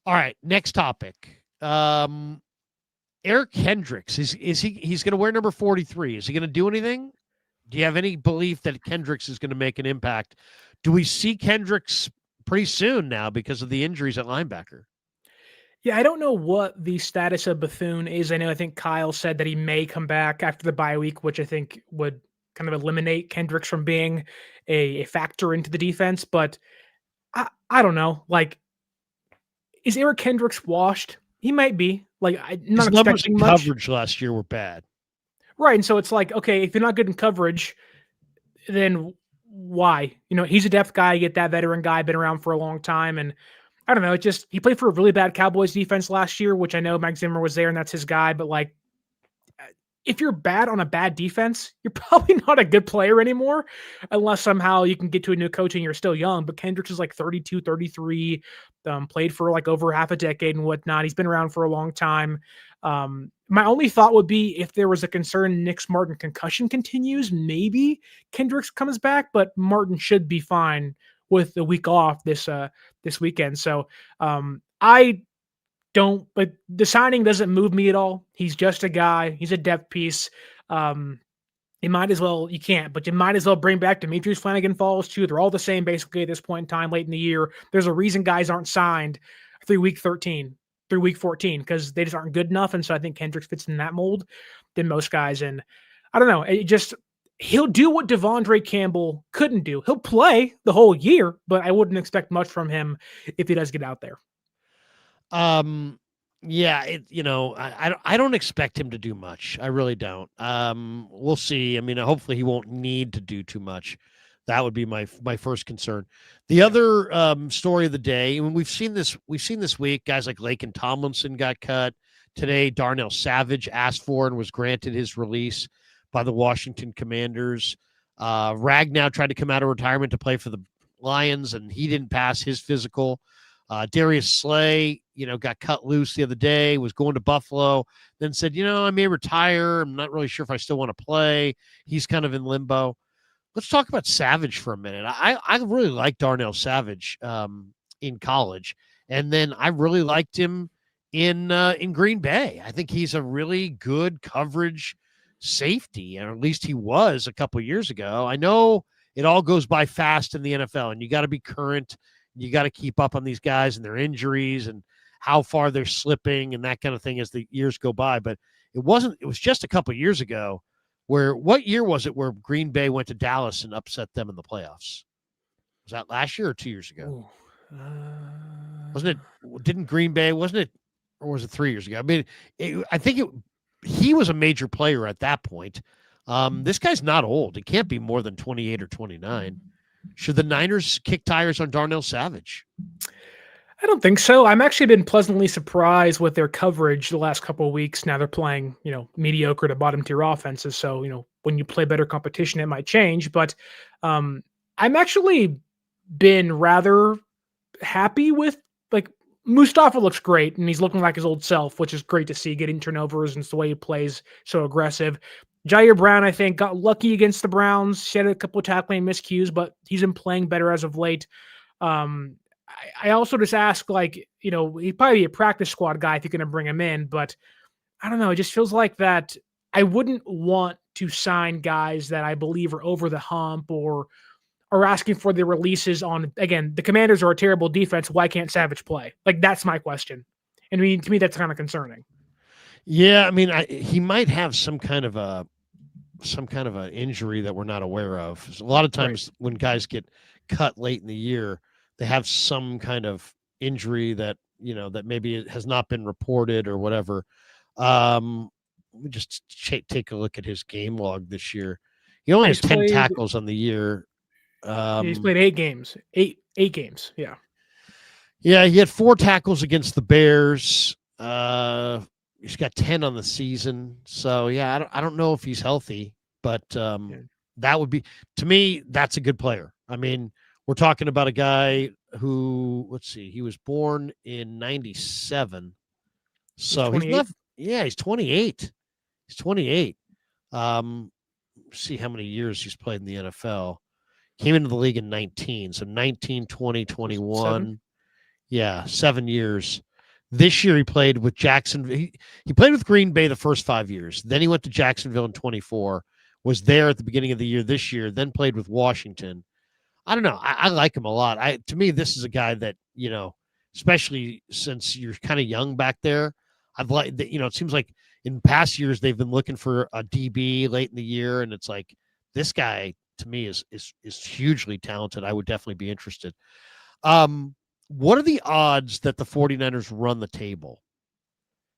All right, next topic. Eric Kendricks, he's going to wear number 43. Is he going to do anything? Do you have any belief that Kendricks is going to make an impact? Do we see Kendricks pretty soon now because of the injuries at linebacker? Yeah, I don't know what the status of Bethune is. I think Kyle said that he may come back after the bye week, which I think would kind of eliminate Kendricks from being a factor into the defense. But I don't know. Like, is Eric Kendricks washed? He might be. Like, I'm not expecting much. Coverage last year were bad. Right. And so it's like, okay, if you're not good in coverage, then why? He's a depth guy. You get that veteran guy, been around for a long time. And I don't know. He played for a really bad Cowboys defense last year, which I know Mike Zimmer was there and that's his guy. But like, if you're bad on a bad defense, you're probably not a good player anymore, unless somehow you can get to a new coach and you're still young. But Kendricks is like 32, 33, played for like over half a decade and whatnot. He's been around for a long time. My only thought would be if there was a concern Nick Martin concussion continues, maybe Kendricks comes back, but Martin should be fine with the week off this weekend. So but the signing doesn't move me at all. He's just a guy. He's a depth piece. You might as well bring back Demetrius Flanagan Falls too. They're all the same basically at this point in time late in the year. There's a reason guys aren't signed through week 13, through week 14, because they just aren't good enough. And so I think Kendricks fits in that mold than most guys. And I don't know. He'll do what Devondre Campbell couldn't do. He'll play the whole year, but I wouldn't expect much from him if he does get out there. Yeah, I don't expect him to do much. I really don't. We'll see. I mean, hopefully he won't need to do too much. That would be my first concern. The other story of the day, and we've seen this week, guys like Laken Tomlinson got cut. Today, Darnell Savage asked for and was granted his release by the Washington Commanders. Ragnow tried to come out of retirement to play for the Lions, and he didn't pass his physical. Darius Slay, got cut loose the other day, was going to Buffalo, then said, I may retire. I'm not really sure if I still want to play. He's kind of in limbo. Let's talk about Savage for a minute. I really liked Darnell Savage in college, and then I really liked him in Green Bay. I think he's a really good coverage safety, and at least he was a couple of years ago. I know it all goes by fast in the NFL, and you got to be current. You got to keep up on these guys and their injuries and how far they're slipping and that kind of thing as the years go by. But it was just a couple of years ago what year was it where Green Bay went to Dallas and upset them in the playoffs? Was that last year or 2 years ago? Wasn't it, or was it 3 years ago? I mean, he was a major player at that point. This guy's not old. It can't be more than 28 or 29. Should the Niners kick tires on Darnell Savage? I don't think so. I'm actually been pleasantly surprised with their coverage the last couple of weeks. Now they're playing, mediocre to bottom tier offenses. So, when you play better competition, it might change. But I'm actually been rather happy with, like, Mustafa looks great and he's looking like his old self, which is great to see, getting turnovers and it's the way he plays, so aggressive. Jair Brown, I think, got lucky against the Browns. She had a couple of tackling miscues, but he's been playing better as of late. I also just ask, he'd probably be a practice squad guy if you're going to bring him in, but I don't know. It just feels like that I wouldn't want to sign guys that I believe are over the hump or are asking for the releases on, again, the Commanders are a terrible defense. Why can't Savage play? Like, that's my question. And to me, that's kind of concerning. Yeah, I mean, he might have some kind of an injury that we're not aware of. A lot of times when guys get cut late in the year, they have some kind of injury that, that maybe it has not been reported or whatever. Let me just take a look at his game log this year. He only has 10 tackles on the year. He's played 8 games. Eight games. Yeah. Yeah, he had 4 tackles against the Bears. He's got 10 on the season. So yeah, I don't know if he's healthy, but that would be, to me, that's a good player. I mean, we're talking about a guy who, let's see, he was born in 97. So he's not, he's 28. He's 28. See how many years he's played in the NFL. Came into the league in 19. So 19, 20, 21. 7? Yeah, 7 years. This year he played with Jacksonville. He played with Green Bay the first 5 years. Then he went to Jacksonville in 24, was there at the beginning of the year this year, then played with Washington. I don't know. I like him a lot. To me, this is a guy that, especially since you're kind of young back there, I've liked that, it seems like in past years they've been looking for a DB late in the year, and it's like this guy to me is hugely talented. I would definitely be interested. What are the odds that the 49ers run the table?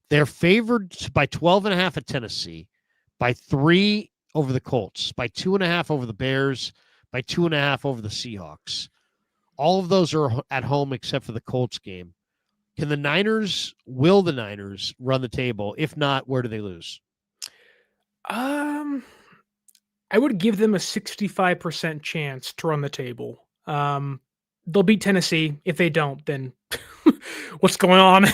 They're favored by 12.5 at Tennessee, by 3 over the Colts, by 2.5 over the Bears, by 2.5 over the Seahawks. All of those are at home except for the Colts game. Will the Niners run the table? If not, where do they lose? I would give them a 65% chance to run the table. They'll beat Tennessee. If they don't, then what's going on?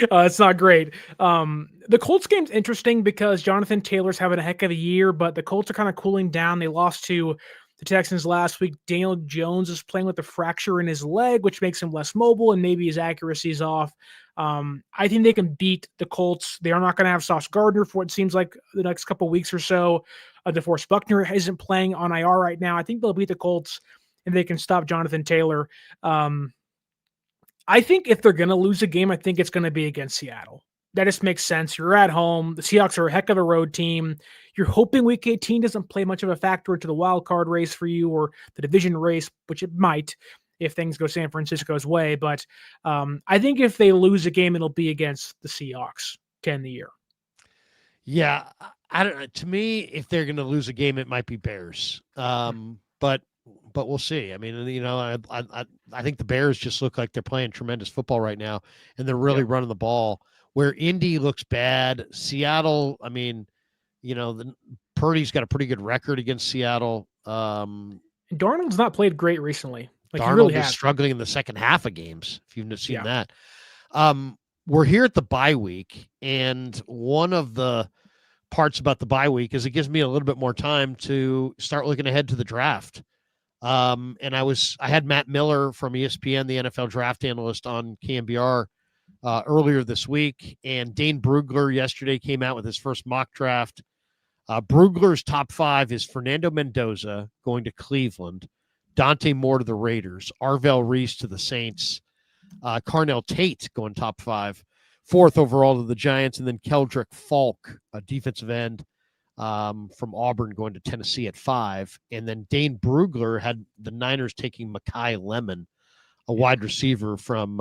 It's not great. The Colts game's interesting because Jonathan Taylor's having a heck of a year, but the Colts are kind of cooling down. They lost to the Texans last week. Daniel Jones is playing with a fracture in his leg, which makes him less mobile, and maybe his accuracy is off. I think they can beat the Colts. They are not going to have Sauce Gardner for what seems like the next couple of weeks or so. DeForest Buckner isn't playing on IR right now. I think they'll beat the Colts, and they can stop Jonathan Taylor. I think if they're going to lose a game, I think it's going to be against Seattle. That just makes sense. You're at home. The Seahawks are a heck of a road team. You're hoping Week 18 doesn't play much of a factor into the wild card race for you or the division race, which it might if things go San Francisco's way. But I think if they lose a game, it'll be against the Seahawks to end the year. Yeah, I don't. To me, if they're going to lose a game, it might be Bears. But we'll see. I mean, I think the Bears just look like they're playing tremendous football right now, and they're really running the ball. Where Indy looks bad, Seattle. I mean, Purdy's got a pretty good record against Seattle. Darnold's not played great recently. Like Darnold really is struggling in the second half of games. If you've seen that, we're here at the bye week, and one of the parts about the bye week is it gives me a little bit more time to start looking ahead to the draft. And I had Matt Miller from ESPN, the NFL draft analyst, on KMBR earlier this week, and Dane Brugler yesterday came out with his first mock draft. Brugler's top 5 is Fernando Mendoza going to Cleveland, Dante Moore to the Raiders, Arvell Reese to the Saints, Carnell Tate going top 5, 4th overall to the Giants, and then Keldrick Falk, a defensive end from Auburn, going to Tennessee at 5. And then Dane Brugler had the Niners taking Mekhi Lemon, a wide receiver from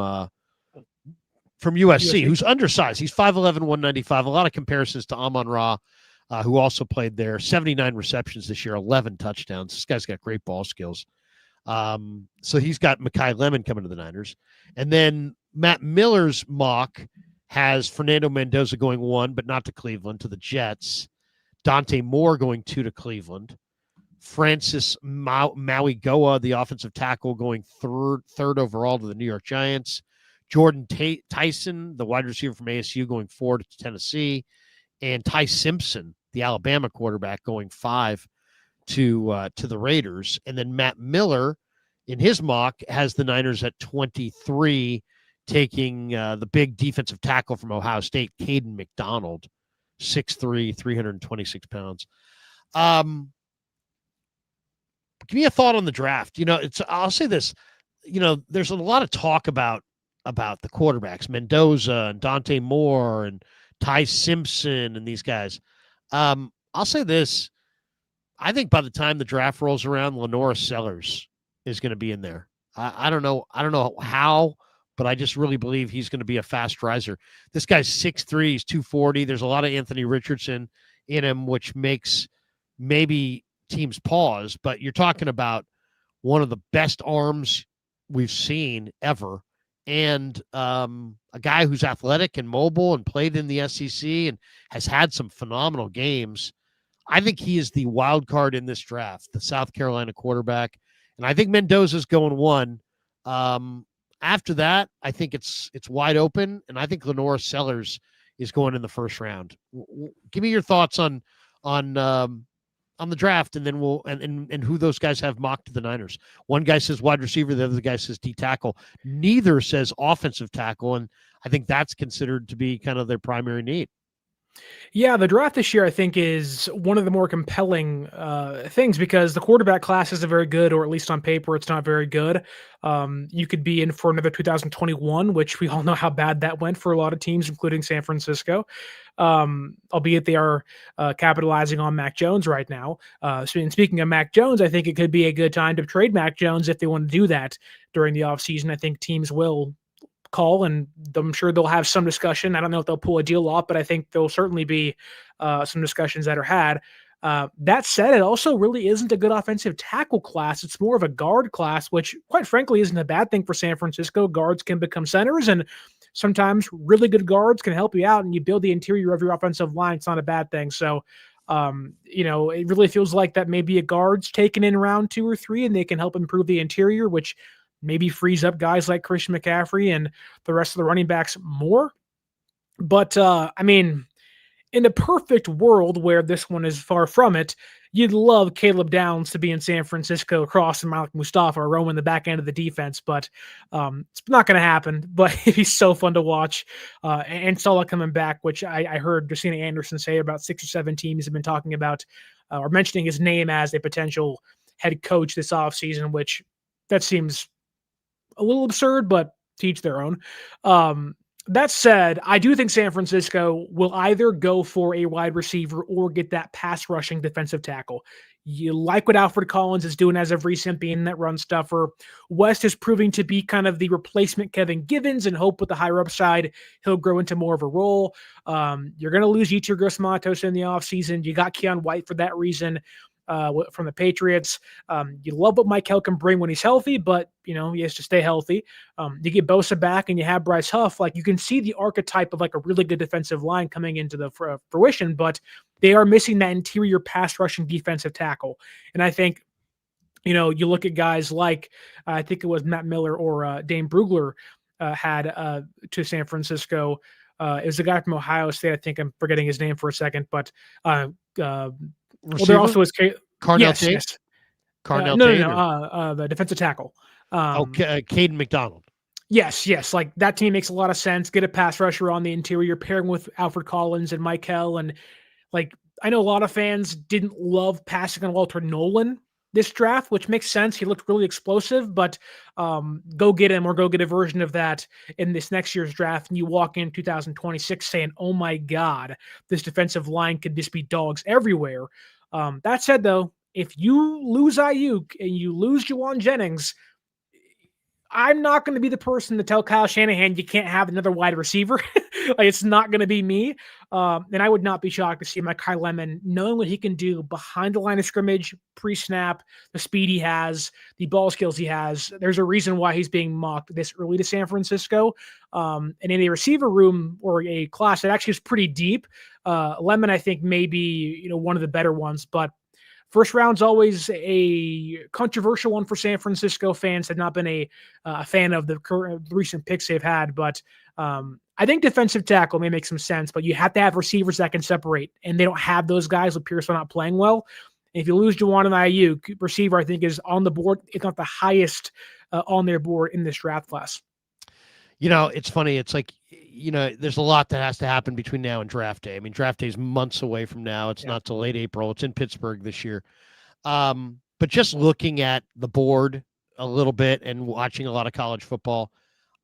USC, who's undersized. He's 5'11", 195. A lot of comparisons to Amon-Ra, who also played there. 79 receptions this year, 11 touchdowns. This guy's got great ball skills. So he's got Mekhi Lemon coming to the Niners. And then Matt Miller's mock has Fernando Mendoza going 1, but not to Cleveland, to the Jets. Dante Moore going 2 to Cleveland. Francis Maui-Goa, the offensive tackle, going third overall to the New York Giants. Jordan Tyson, the wide receiver from ASU, going 4 to Tennessee. And Ty Simpson, the Alabama quarterback, going 5 to the Raiders. And then Matt Miller, in his mock, has the Niners at 23, taking the big defensive tackle from Ohio State, Caden McDonald, 6'3", 326 pounds. Give me a thought on the draft. I'll say this. There's a lot of talk about the quarterbacks, Mendoza and Dante Moore and Ty Simpson and these guys. I'll say this. I think by the time the draft rolls around, Lenora Sellers is going to be in there. I don't know how, but I just really believe he's going to be a fast riser. This guy's 6'3", he's 240. There's a lot of Anthony Richardson in him, which makes maybe teams pause, but you're talking about one of the best arms we've seen ever, and a guy who's athletic and mobile and played in the SEC and has had some phenomenal games. I think he is the wild card in this draft, the South Carolina quarterback. And I think Mendoza's going 1. After that, I think it's wide open, and I think Lenora Sellers is going in the first round. Give me your thoughts on the draft, and then we'll and who those guys have mocked to the Niners. One guy says wide receiver, the other guy says D tackle. Neither says offensive tackle, and I think that's considered to be kind of their primary need. Yeah, the draft this year, I think, is one of the more compelling things because the quarterback class isn't very good, or at least on paper, it's not very good. You could be in for another 2021, which we all know how bad that went for a lot of teams, including San Francisco. Albeit they are capitalizing on Mac Jones right now. Speaking of Mac Jones, I think it could be a good time to trade Mac Jones if they want to do that during the offseason. I think teams will call, and I'm sure they'll have some discussion. I don't know if they'll pull a deal off, but I think there'll certainly be some discussions that are had. That said, it also really isn't a good offensive tackle class. It's more of a guard class, which quite frankly isn't a bad thing for San Francisco. Guards can become centers, and sometimes really good guards can help you out, and you build the interior of your offensive line. It's not a bad thing. So, it really feels like that maybe a guard's taken in round 2 or 3, and they can help improve the interior, which maybe frees up guys like Christian McCaffrey and the rest of the running backs more. But, in a perfect world where this one is far from it, you'd love Caleb Downs to be in San Francisco across from Malik Mustafa roaming the back end of the defense, but it's not going to happen. But he's so fun to watch. And Saleh coming back, which I heard Justina Anderson say about 6 or 7 teams have been talking about or mentioning his name as a potential head coach this offseason, which that seems a little absurd, but to each their own. That said, I do think San Francisco will either go for a wide receiver or get that pass rushing defensive tackle. You like what Alfred Collins is doing as of recent, being that run stuffer. West is proving to be kind of the replacement Kevin Givens, and hope with the higher upside, he'll grow into more of a role. You're going to lose Yetur Gross-Matos in the offseason. You got Keon White for that reason. From the Patriots. You love what Mike Hill can bring when he's healthy, but he has to stay healthy. You get Bosa back and you have Bryce Huff. Like, you can see the archetype of like a really good defensive line coming into the fruition, but they are missing that interior pass rushing defensive tackle. And I think, you look at guys like, I think it was Matt Miller or Dane Brugler had to San Francisco. It was a guy from Ohio State. I think I'm forgetting his name for a second, but well, there also is Carnell Tate? Yes. Carnell Tate? The defensive tackle. Caden McDonald. Yes. Like, that team makes a lot of sense. Get a pass rusher on the interior, pairing with Alfred Collins and Mike Hill. And like, I know a lot of fans didn't love passing on Walter Nolan this draft, which makes sense. He looked really explosive, but go get him or go get a version of that in this next year's draft. And you walk in 2026 saying, oh my God, this defensive line could just be dogs everywhere. That said, though, if you lose Aiyuk and you lose Juwan Jennings, I'm not going to be the person to tell Kyle Shanahan you can't have another wide receiver. Like, it's not going to be me. And I would not be shocked to see Mekhi Lemon, knowing what he can do behind the line of scrimmage, pre-snap, the speed he has, the ball skills he has. There's a reason why he's being mocked this early to San Francisco. And in a receiver room or a class that actually is pretty deep, Lemon, I think, may be one of the better ones. But first round's always a controversial one for San Francisco fans. Have not been a fan of the recent picks they've had, but I think defensive tackle may make some sense. But you have to have receivers that can separate, and they don't have those guys with Pearson not playing well. And if you lose Juwan and Aiyuk, receiver I think is on the board, if not the highest on their board in this draft class. It's funny. It's like, there's a lot that has to happen between now and draft day. I mean, draft day is months away from now. It's not till late April. It's in Pittsburgh this year. But just looking at the board a little bit and watching a lot of college football,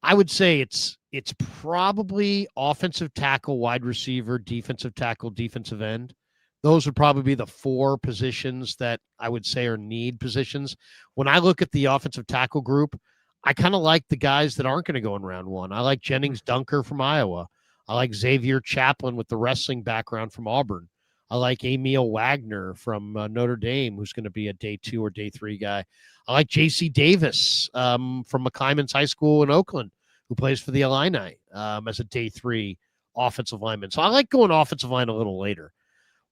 I would say it's probably offensive tackle, wide receiver, defensive tackle, defensive end. Those would probably be the 4 positions that I would say are need positions. When I look at the offensive tackle group, I kind of like the guys that aren't going to go in round one. I like Jennings Dunker from Iowa. I like Xavier Chaplin with the wrestling background from Auburn. I like Emil Wagner from Notre Dame, who's going to be a day 2 or day 3 guy. I like J.C. Davis from McClymonds High School in Oakland, who plays for the Illini as a day 3 offensive lineman. So I like going offensive line a little later.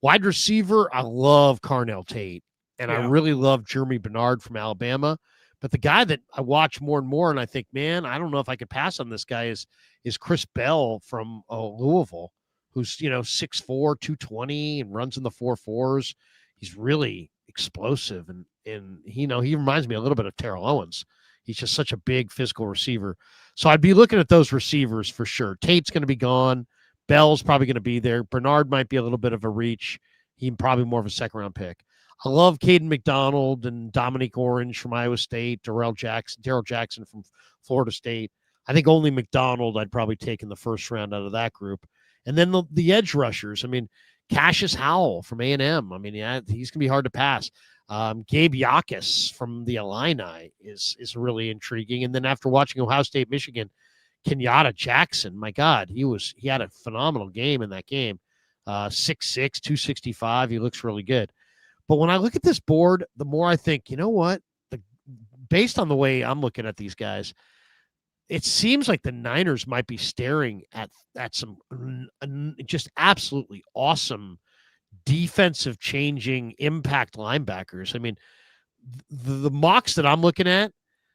Wide receiver, I love Carnell Tate, and I really love Jeremy Bernard from Alabama. But the guy that I watch more and more, and I think, man, I don't know if I could pass on this guy, is Chris Bell from Louisville, who's 6'4", 220, and runs in the 4.4s. He's really explosive, and he reminds me a little bit of Terrell Owens. He's just such a big physical receiver. So I'd be looking at those receivers for sure. Tate's going to be gone. Bell's probably going to be there. Bernard might be a little bit of a reach. He's probably more of a second-round pick. I love Caden McDonald and Dominique Orange from Iowa State, Darrell Jackson from Florida State. I think only McDonald I'd probably take in the first round out of that group. And then the edge rushers. I mean, Cassius Howell from A&M. I mean, yeah, he's going to be hard to pass. Gabe Yakis from the Illini is really intriguing. And then after watching Ohio State, Michigan, Kenyatta Jackson, my God, he had a phenomenal game in that game. 6'6", 265. He looks really good. But when I look at this board, the more I think, you know what? Based on the way I'm looking at these guys, it seems like the Niners might be staring at some just absolutely awesome defensive changing impact linebackers. I mean, the mocks that I'm looking at,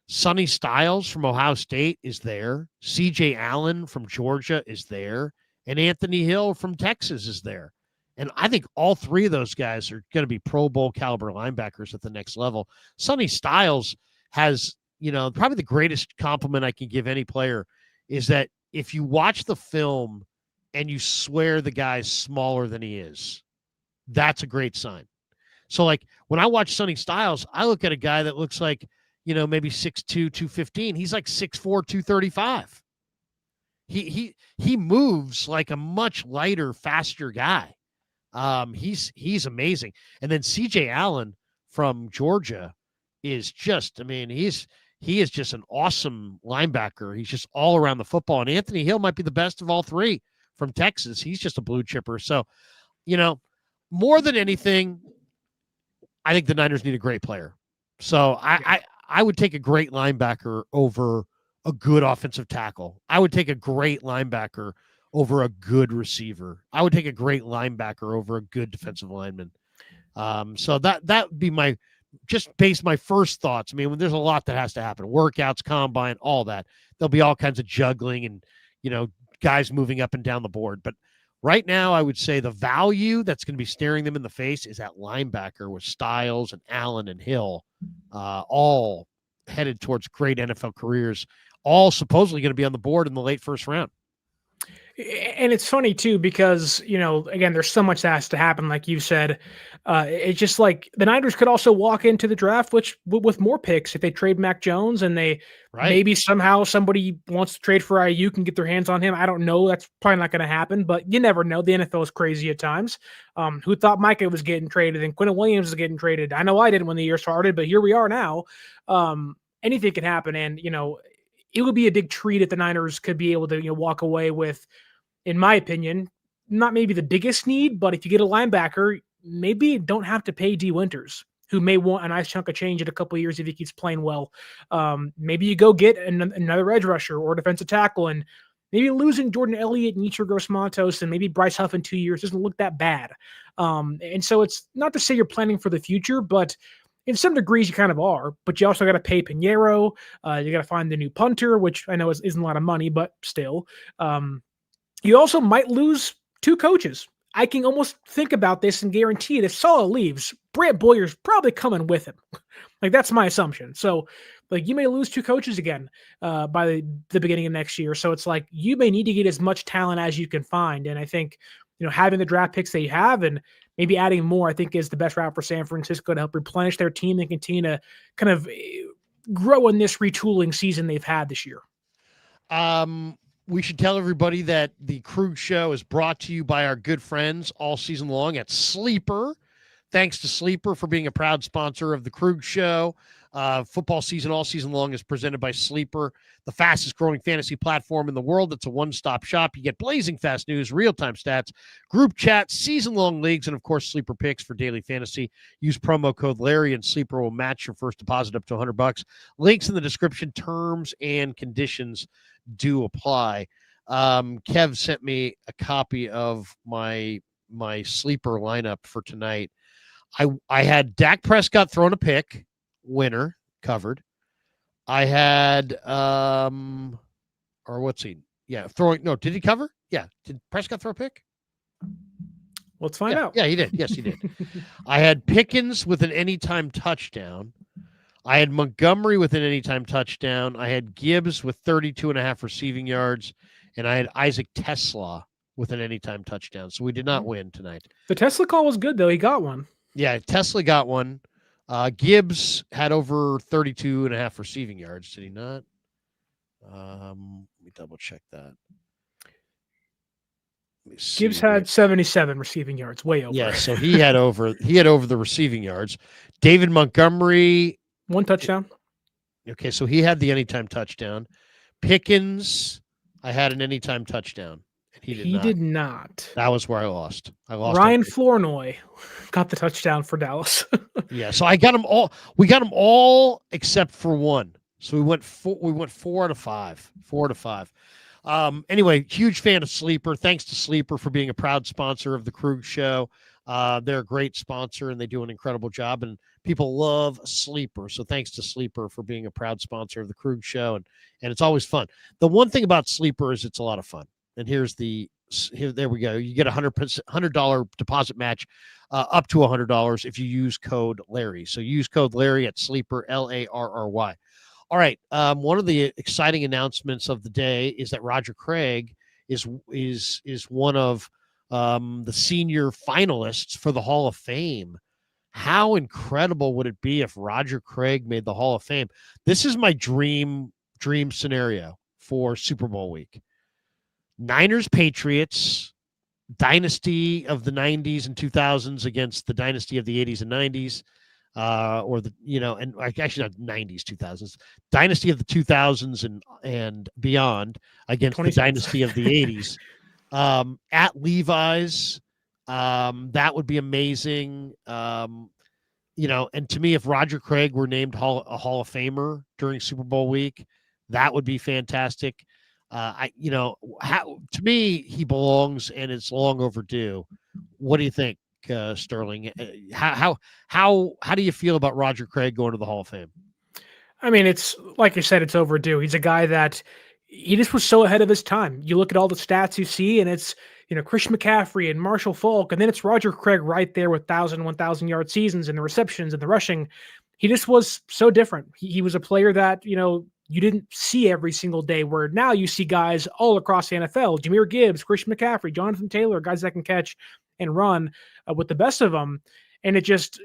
Sonny Styles from Ohio State is there. C.J. Allen from Georgia is there. And Anthony Hill from Texas is there. And I think all 3 of those guys are going to be Pro Bowl caliber linebackers at the next level. Sonny Styles has, probably the greatest compliment I can give any player is that if you watch the film and you swear the guy's smaller than he is, that's a great sign. So, like, when I watch Sonny Styles, I look at a guy that looks like, maybe 6'2", 215. He's like 6'4", 235. He moves like a much lighter, faster guy. He's amazing. And then CJ Allen from Georgia is just, he is just an awesome linebacker. He's just all around the football. And Anthony Hill might be the best of all 3 from Texas. He's just a blue chipper. So, more than anything, I think the Niners need a great player. So I would take a great linebacker over a good offensive tackle. I would take a great linebacker over a good receiver. I would take a great linebacker over a good defensive lineman. So that would be my first thoughts. I mean, there's a lot that has to happen. Workouts, combine, all that. There'll be all kinds of juggling and, guys moving up and down the board. But right now, I would say the value that's going to be staring them in the face is at linebacker with Styles and Allen and Hill, all headed towards great NFL careers, all supposedly going to be on the board in the late first round. And it's funny too, because, again, there's so much that has to happen. Like you said, it's just like the Niners could also walk into the draft, with more picks if they trade Mac Jones and they maybe somehow somebody wants to trade for Aiyuk and get their hands on him. I don't know. That's probably not going to happen, but you never know. The NFL is crazy at times. Who thought Micah was getting traded and Quentin Williams is getting traded? I know I didn't when the year started, but here we are now. Anything can happen. And, it would be a big treat if the Niners could be able to, walk away with, in my opinion, not maybe the biggest need, but if you get a linebacker, maybe you don't have to pay D. Winters, who may want a nice chunk of change in a couple of years if he keeps playing well. Maybe you go get another edge rusher or defensive tackle, and maybe losing Jordan Elliott and Yetur Gross-Matos and maybe Bryce Huff in 2 years doesn't look that bad. And so it's not to say you're planning for the future, but in some degrees you kind of are. But you also got to pay Pinheiro. You got to find the new punter, which I know isn't a lot of money, but still. You also might lose 2 coaches. I can almost think about this and guarantee it. If Saleh leaves, Brant Boyer's probably coming with him. Like, that's my assumption. So, like, you may lose 2 coaches again by the beginning of next year. So it's like you may need to get as much talent as you can find. And I think, having the draft picks they have and maybe adding more, I think is the best route for San Francisco to help replenish their team and continue to kind of grow in this retooling season they've had this year. We should tell everybody that the Krueger Show is brought to you by our good friends all season long at Sleeper. Thanks to Sleeper for being a proud sponsor of the Krueger Show. Football season all season long is presented by Sleeper, the fastest growing fantasy platform in the world. It's a one-stop shop. You get blazing fast news, real-time stats, group chats, season-long leagues, and, of course, Sleeper picks for daily fantasy. Use promo code Larry, and Sleeper will match your first deposit up to $100. Links in the description. Terms and conditions do apply. Kev sent me a copy of my Sleeper lineup for tonight. I had Dak Prescott throwing a pick, winner, covered. I had or what's he? Yeah, throwing. No, did he cover? Yeah, did Prescott throw a pick? Let's find out. Yeah, he did. Yes, he did. I had Pickens with an anytime touchdown. I had Montgomery with an anytime touchdown. I had Gibbs with 32.5 receiving yards, and I had Isaac Tesla with an anytime touchdown. So we did not win tonight. The Tesla call was good, though. He got one. Yeah, Tesla got one. Gibbs had over 32.5 receiving yards. Did he not? Let me double check that. Gibbs had 77 receiving yards, way over. Yeah, so he had over the receiving yards. David Montgomery, 1 touchdown. Okay, so he had the anytime touchdown. Pickens, I had an anytime touchdown. He did not. That was where I lost. Ryan Flournoy got the touchdown for Dallas. Yeah, so I got them all. We got them all except for one. So we went 4 out of 5. 4 out of 5. Anyway, huge fan of Sleeper. Thanks to Sleeper for being a proud sponsor of the Krueger Show. They're a great sponsor and they do an incredible job. And people love Sleeper. So thanks to Sleeper for being a proud sponsor of the Krueger Show. And it's always fun. The one thing about Sleeper is it's a lot of fun. And there we go. You get $100 deposit match up to $100 if you use code Larry. So use code Larry at Sleeper, Larry. All right. One of the exciting announcements of the day is that Roger Craig is one of the senior finalists for the Hall of Fame. How incredible would it be if Roger Craig made the Hall of Fame? This is my dream scenario for Super Bowl week. Niners, Patriots, dynasty of the 90s and 2000s against the dynasty of the 80s and 90s, and actually not 90s, 2000s, dynasty of the 2000s and beyond against the dynasty of the 80s. At Levi's, that would be amazing. And to me, if Roger Craig were named a Hall of Famer during Super Bowl week, that would be fantastic. To me, he belongs, and it's long overdue. What do you think, Sterling? How do you feel about Roger Craig going to the Hall of Fame? I mean, it's like you said, it's overdue. He's a guy that he just was so ahead of his time. You look at all the stats you see, and it's Christian McCaffrey and Marshall Faulk, and then it's Roger Craig right there with 1,000 yard seasons and the receptions and the rushing. He just was so different. He was a player that you didn't see every single day, where now you see guys all across the NFL, Jahmyr Gibbs, Christian McCaffrey, Jonathan Taylor, guys that can catch and run with the best of them. And it just,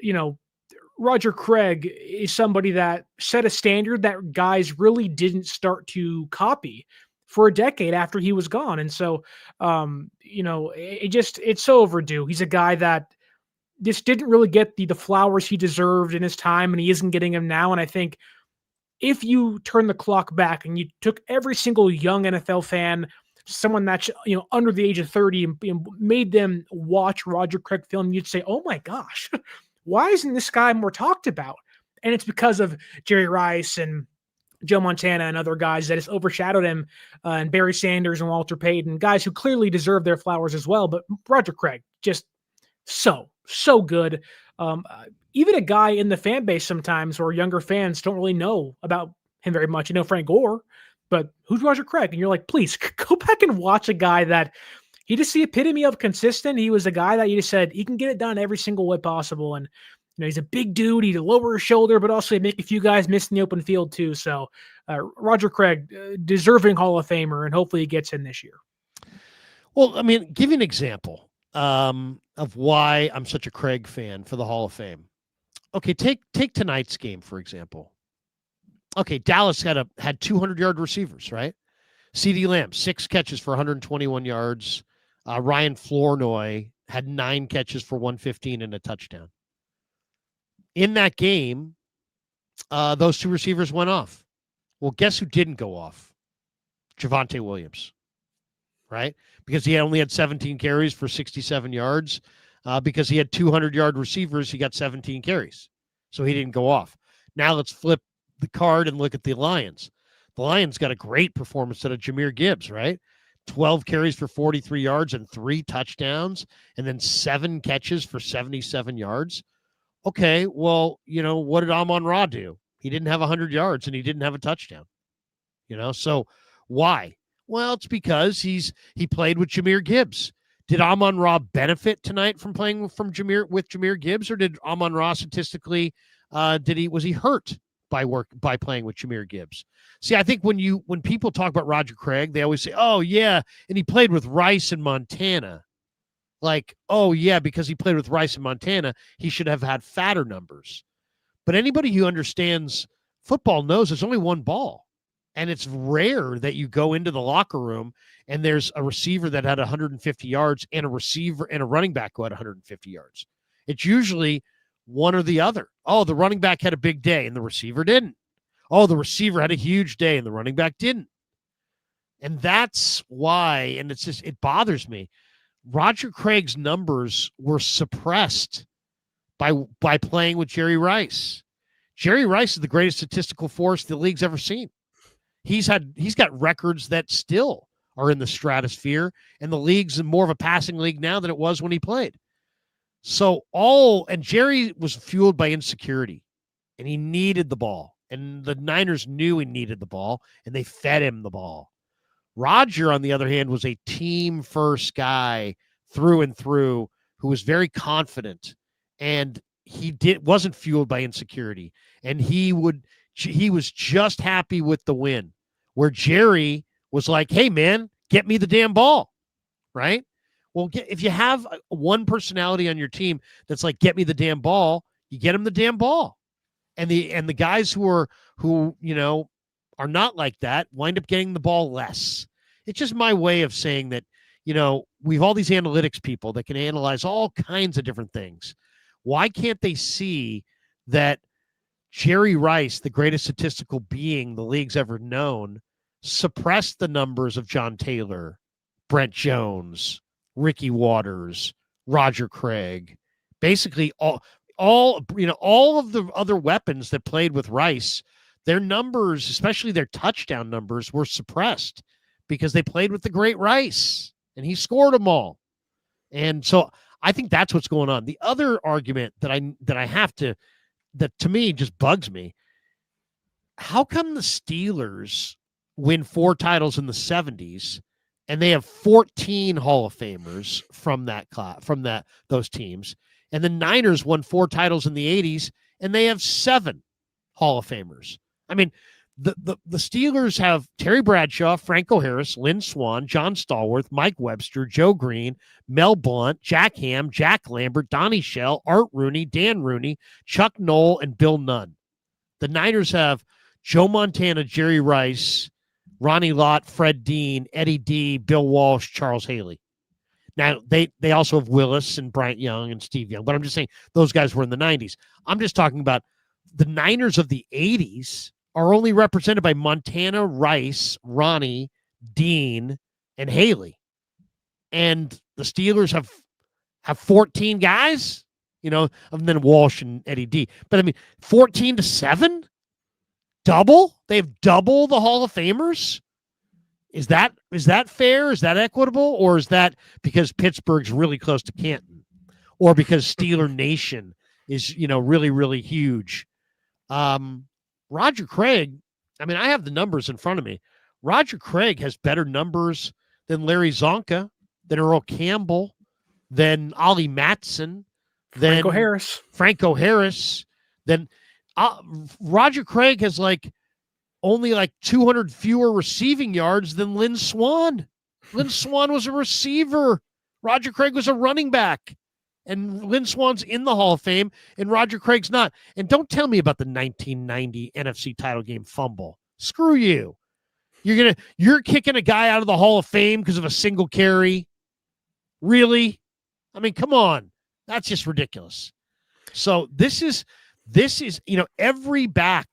Roger Craig is somebody that set a standard that guys really didn't start to copy for a decade after he was gone. And so, it's so overdue. He's a guy that just didn't really get the flowers he deserved in his time, and he isn't getting them now. And I think if you turn the clock back and you took every single young NFL fan, someone that's under the age of 30, and made them watch Roger Craig film, you'd say, "Oh my gosh, why isn't this guy more talked about?" And it's because of Jerry Rice and Joe Montana and other guys that has overshadowed him, and Barry Sanders and Walter Payton, guys who clearly deserve their flowers as well. But Roger Craig, just so good. Even a guy in the fan base sometimes, or younger fans, don't really know about him very much. Frank Gore, but who's Roger Craig? And you're like, please go back and watch a guy that he just the epitome of consistent. He was a guy that you just said he can get it done every single way possible. And he's a big dude. He'd lower his shoulder, but also make a few guys miss in the open field too. So Roger Craig, deserving Hall of Famer, and hopefully he gets in this year. Well, I mean, give you an example of why I'm such a Craig fan for the Hall of Fame. Okay, take tonight's game, for example. Okay, Dallas had 200-yard receivers, right? CeeDee Lamb, 6 catches for 121 yards. Ryan Flournoy had 9 catches for 115 and a touchdown. in that game, those two receivers went off. Well, guess who didn't go off? Javonte Williams, right? Because he only had 17 carries for 67 yards. Because he had 200-yard receivers, he got 17 carries. So he didn't go off. Now let's flip the card and look at the Lions. The Lions got a great performance out of Jahmyr Gibbs, right? 12 carries for 43 yards and 3 touchdowns, and then 7 catches for 77 yards. Okay, well, what did Amon-Ra do? He didn't have 100 yards, and he didn't have a touchdown. So why? Well, it's because he played with Jahmyr Gibbs. Did Amon-Ra benefit tonight from playing with Jahmyr Gibbs, or did Amon-Ra statistically was he hurt by playing with Jahmyr Gibbs? See, I think when people talk about Roger Craig, they always say, "Oh yeah, and he played with Rice in Montana." Like, oh yeah, because he played with Rice in Montana, he should have had fatter numbers. But anybody who understands football knows there's only one ball. And it's rare that you go into the locker room and there's a receiver that had 150 yards and a receiver and a running back who had 150 yards. It's usually one or the other. Oh, the running back had a big day and the receiver didn't. Oh, the receiver had a huge day and the running back didn't. And that's why, and it bothers me. Roger Craig's numbers were suppressed by playing with Jerry Rice. Jerry Rice is the greatest statistical force the league's ever seen. He's got records that still are in the stratosphere, and the league's more of a passing league now than it was when he played. And Jerry was fueled by insecurity, and he needed the ball, and the Niners knew he needed the ball, and they fed him the ball. Roger, on the other hand, was a team-first guy through and through who was very confident, and he wasn't fueled by insecurity, and he was just happy with the win, where Jerry was like, hey, man, get me the damn ball, right? Well, if you have one personality on your team that's like, get me the damn ball, you get him the damn ball. And the guys who are not like that wind up getting the ball less. It's just my way of saying that, we've all these analytics people that can analyze all kinds of different things. Why can't they see that Jerry Rice, the greatest statistical being the league's ever known, suppressed the numbers of John Taylor, Brent Jones, Ricky Waters, Roger Craig, basically all of the other weapons that played with Rice, their numbers, especially their touchdown numbers, were suppressed because they played with the great Rice and he scored them all. And so I think that's what's going on. The other argument that to me just bugs me. How come the Steelers win 4 titles in the 70s and they have 14 Hall of Famers from those teams, and the Niners won 4 titles in the 80s and they have 7 Hall of Famers? I mean, the Steelers have Terry Bradshaw, Franco Harris, Lynn Swann, John Stallworth, Mike Webster, Joe Green, Mel Blount, Jack Ham, Jack Lambert, Donnie Shell, Art Rooney, Dan Rooney, Chuck Noll, and Bill Nunn. The Niners have Joe Montana, Jerry Rice, Ronnie Lott, Fred Dean, Eddie D, Bill Walsh, Charles Haley. Now, they also have Willis and Bryant Young and Steve Young, but I'm just saying those guys were in the 90s. I'm just talking about the Niners of the 80s are only represented by Montana, Rice, Ronnie, Dean, and Haley. And the Steelers have 14 guys, and then Walsh and Eddie D. But I mean, 14-7? Double? They have double the Hall of Famers? Is that fair? Is that equitable? Or is that because Pittsburgh's really close to Canton? Or because Steeler Nation is, really, really huge? Roger Craig, I mean, I have the numbers in front of me. Roger Craig has better numbers than Larry Zonka, than Earl Campbell, than Ollie Matson, than Franco Harris. Then Roger Craig has only 200 fewer receiving yards than Lynn Swann. Lynn Swann was a receiver. Roger Craig was a running back. And Lynn Swann's in the Hall of Fame, and Roger Craig's not. And don't tell me about the 1990 NFC title game fumble. Screw you. You're kicking a guy out of the Hall of Fame because of a single carry? Really? I mean, come on. That's just ridiculous. So this is This is, every back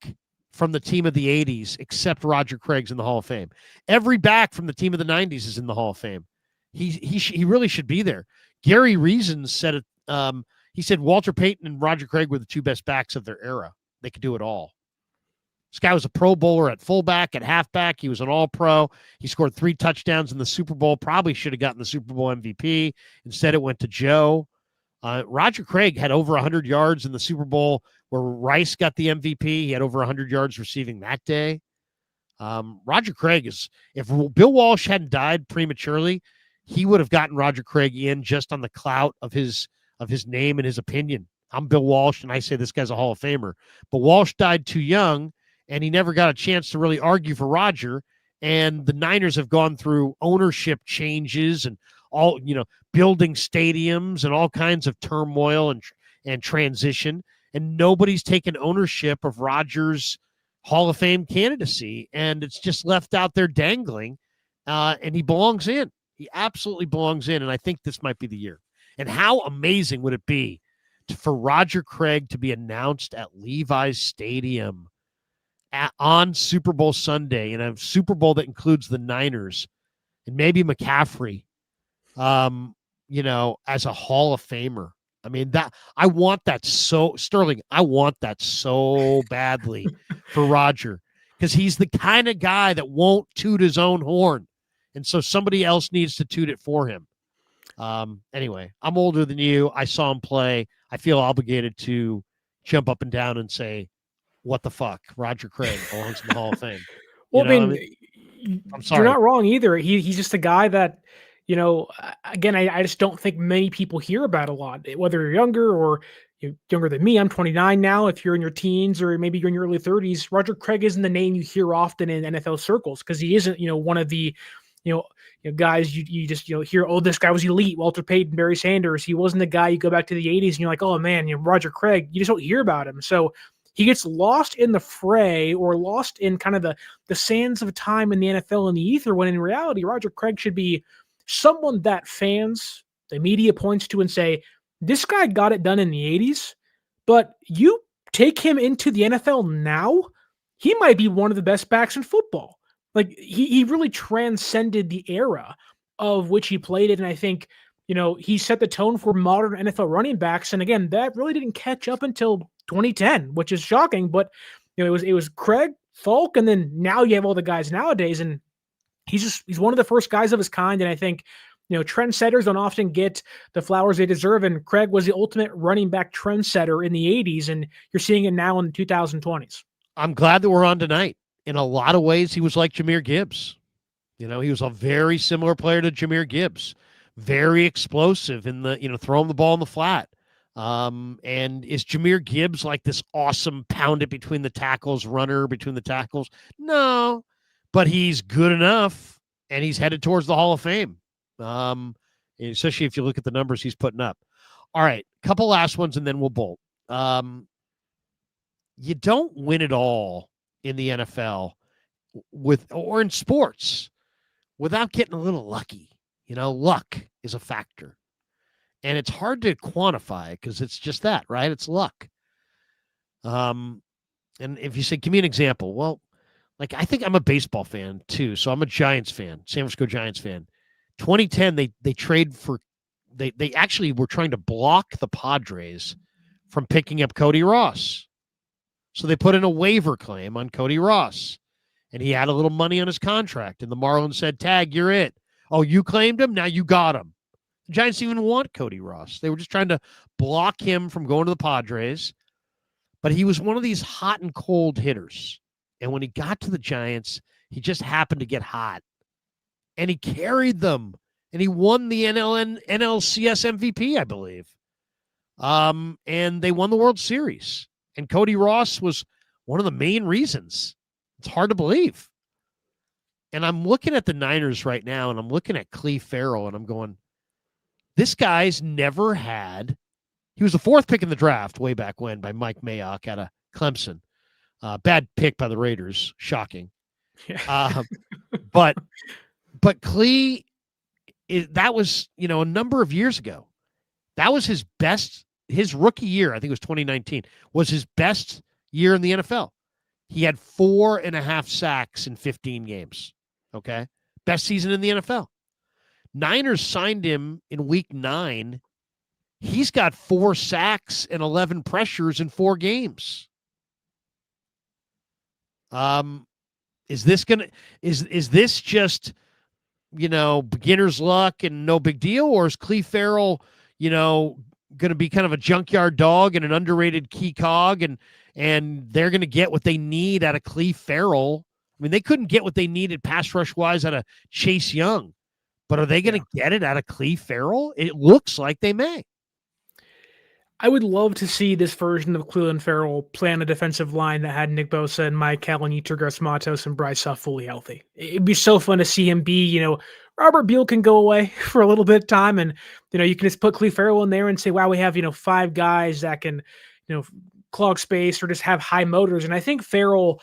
from the team of the 80s except Roger Craig's in the Hall of Fame. Every back from the team of the 90s is in the Hall of Fame. He really should be there. Gary Reason said it. He said Walter Payton and Roger Craig were the two best backs of their era. They could do it all. This guy was a Pro Bowler at fullback, at halfback. He was an All-Pro. He scored 3 touchdowns in the Super Bowl. Probably should have gotten the Super Bowl MVP. Instead, it went to Joe. Roger Craig had over 100 yards in the Super Bowl where Rice got the MVP. He had over 100 yards receiving that day. Roger Craig is, if Bill Walsh hadn't died prematurely, he would have gotten Roger Craig in just on the clout of his name and his opinion. I'm Bill Walsh, and I say this guy's a Hall of Famer. But Walsh died too young, and he never got a chance to really argue for Roger. And the Niners have gone through ownership changes and all, building stadiums and all kinds of turmoil and transition. And nobody's taken ownership of Rodgers' Hall of Fame candidacy. And it's just left out there dangling. And he belongs in. He absolutely belongs in. And I think this might be the year. And how amazing would it be for Roger Craig to be announced at Levi's Stadium on Super Bowl Sunday, in a Super Bowl that includes the Niners and maybe McCaffrey, as a Hall of Famer. I mean, I want that so, Sterling, I want that so badly for Roger, because he's the kind of guy that won't toot his own horn. And so somebody else needs to toot it for him. Anyway, I'm older than you. I saw him play. I feel obligated to jump up and down and say, what the fuck? Roger Craig belongs in the Hall of Fame. Well, I'm sorry. You're not wrong either. He's just a guy that, again, I just don't think many people hear about a lot, whether you're younger or you're younger than me. I'm 29 now. If you're in your teens or maybe you're in your early 30s, Roger Craig isn't the name you hear often in NFL circles, because he isn't, one of the, guys you just hear, oh, this guy was elite, Walter Payton, Barry Sanders. He wasn't the guy you go back to the 80s and you're like, oh man, Roger Craig. You just don't hear about him. So he gets lost in the fray, or lost in kind of the sands of time in the NFL in the ether, when in reality, Roger Craig should be someone that fans, the media points to and say, this guy got it done in the 80s, but you take him into the NFL now, he might be one of the best backs in football. Like, he really transcended the era of which he played it. And I think, he set the tone for modern NFL running backs. And again, that really didn't catch up until 2010, which is shocking. But, it was Craig, Falk, and then now you have all the guys nowadays. And he's one of the first guys of his kind. And I think, trendsetters don't often get the flowers they deserve. And Craig was the ultimate running back trendsetter in the 80s. And you're seeing it now in the 2020s. I'm glad that we're on tonight. In a lot of ways, he was like Jahmyr Gibbs. He was a very similar player to Jahmyr Gibbs. Very explosive in the, throwing the ball in the flat. And is Jahmyr Gibbs like this awesome pound it between the tackles runner between the tackles? No, but he's good enough, and he's headed towards the Hall of Fame. Especially if you look at the numbers he's putting up. All right, couple last ones, and then we'll bolt. You don't win it all in the NFL or in sports without getting a little lucky. Luck is a factor. And it's hard to quantify because it's just that, right? It's luck. And if you say, give me an example, well, like, I think I'm a baseball fan too. So I'm a Giants fan, San Francisco Giants fan. 2010, they trade for, they actually were trying to block the Padres from picking up Cody Ross. So they put in a waiver claim on Cody Ross, and he had a little money on his contract. And the Marlins said, tag, you're it. Oh, you claimed him? Now you got him. The Giants didn't even want Cody Ross. They were just trying to block him from going to the Padres. But he was one of these hot and cold hitters. And when he got to the Giants, he just happened to get hot. And he carried them. And he won the NLCS MVP, I believe. And they won the World Series. And Cody Ross was one of the main reasons. It's hard to believe. And I'm looking at the Niners right now, and I'm looking at Clelin Ferrell, and I'm going, this guy's never had, he was the 4th pick in the draft way back when by Mike Mayock out of Clemson. Bad pick by the Raiders. Shocking. Yeah. But Clelin, that was, a number of years ago. That was his best his rookie year, I think it was 2019, was his best year in the NFL. He had 4.5 sacks in 15 games. Okay. Best season in the NFL. Niners signed him in week 9. He's got 4 sacks and 11 pressures in 4 games. Is this just, beginner's luck and no big deal? Or is Clelin Ferrell, going to be kind of a junkyard dog and an underrated key cog, and they're going to get what they need out of Clelin Ferrell? I mean, they couldn't get what they needed pass rush wise out of Chase Young, but are they going to get it out of Clelin Ferrell? It looks like they may. I would love to see this version of Clelin Ferrell play on a defensive line that had Nick Bosa and Mike Allen, Yetur Matos, and Bryce Huff fully healthy. It'd be so fun to see him be, Robert Beal can go away for a little bit of time, and, you can just put Clelin Ferrell in there and say, wow, we have, 5 guys that can, clog space or just have high motors. And I think Ferrell,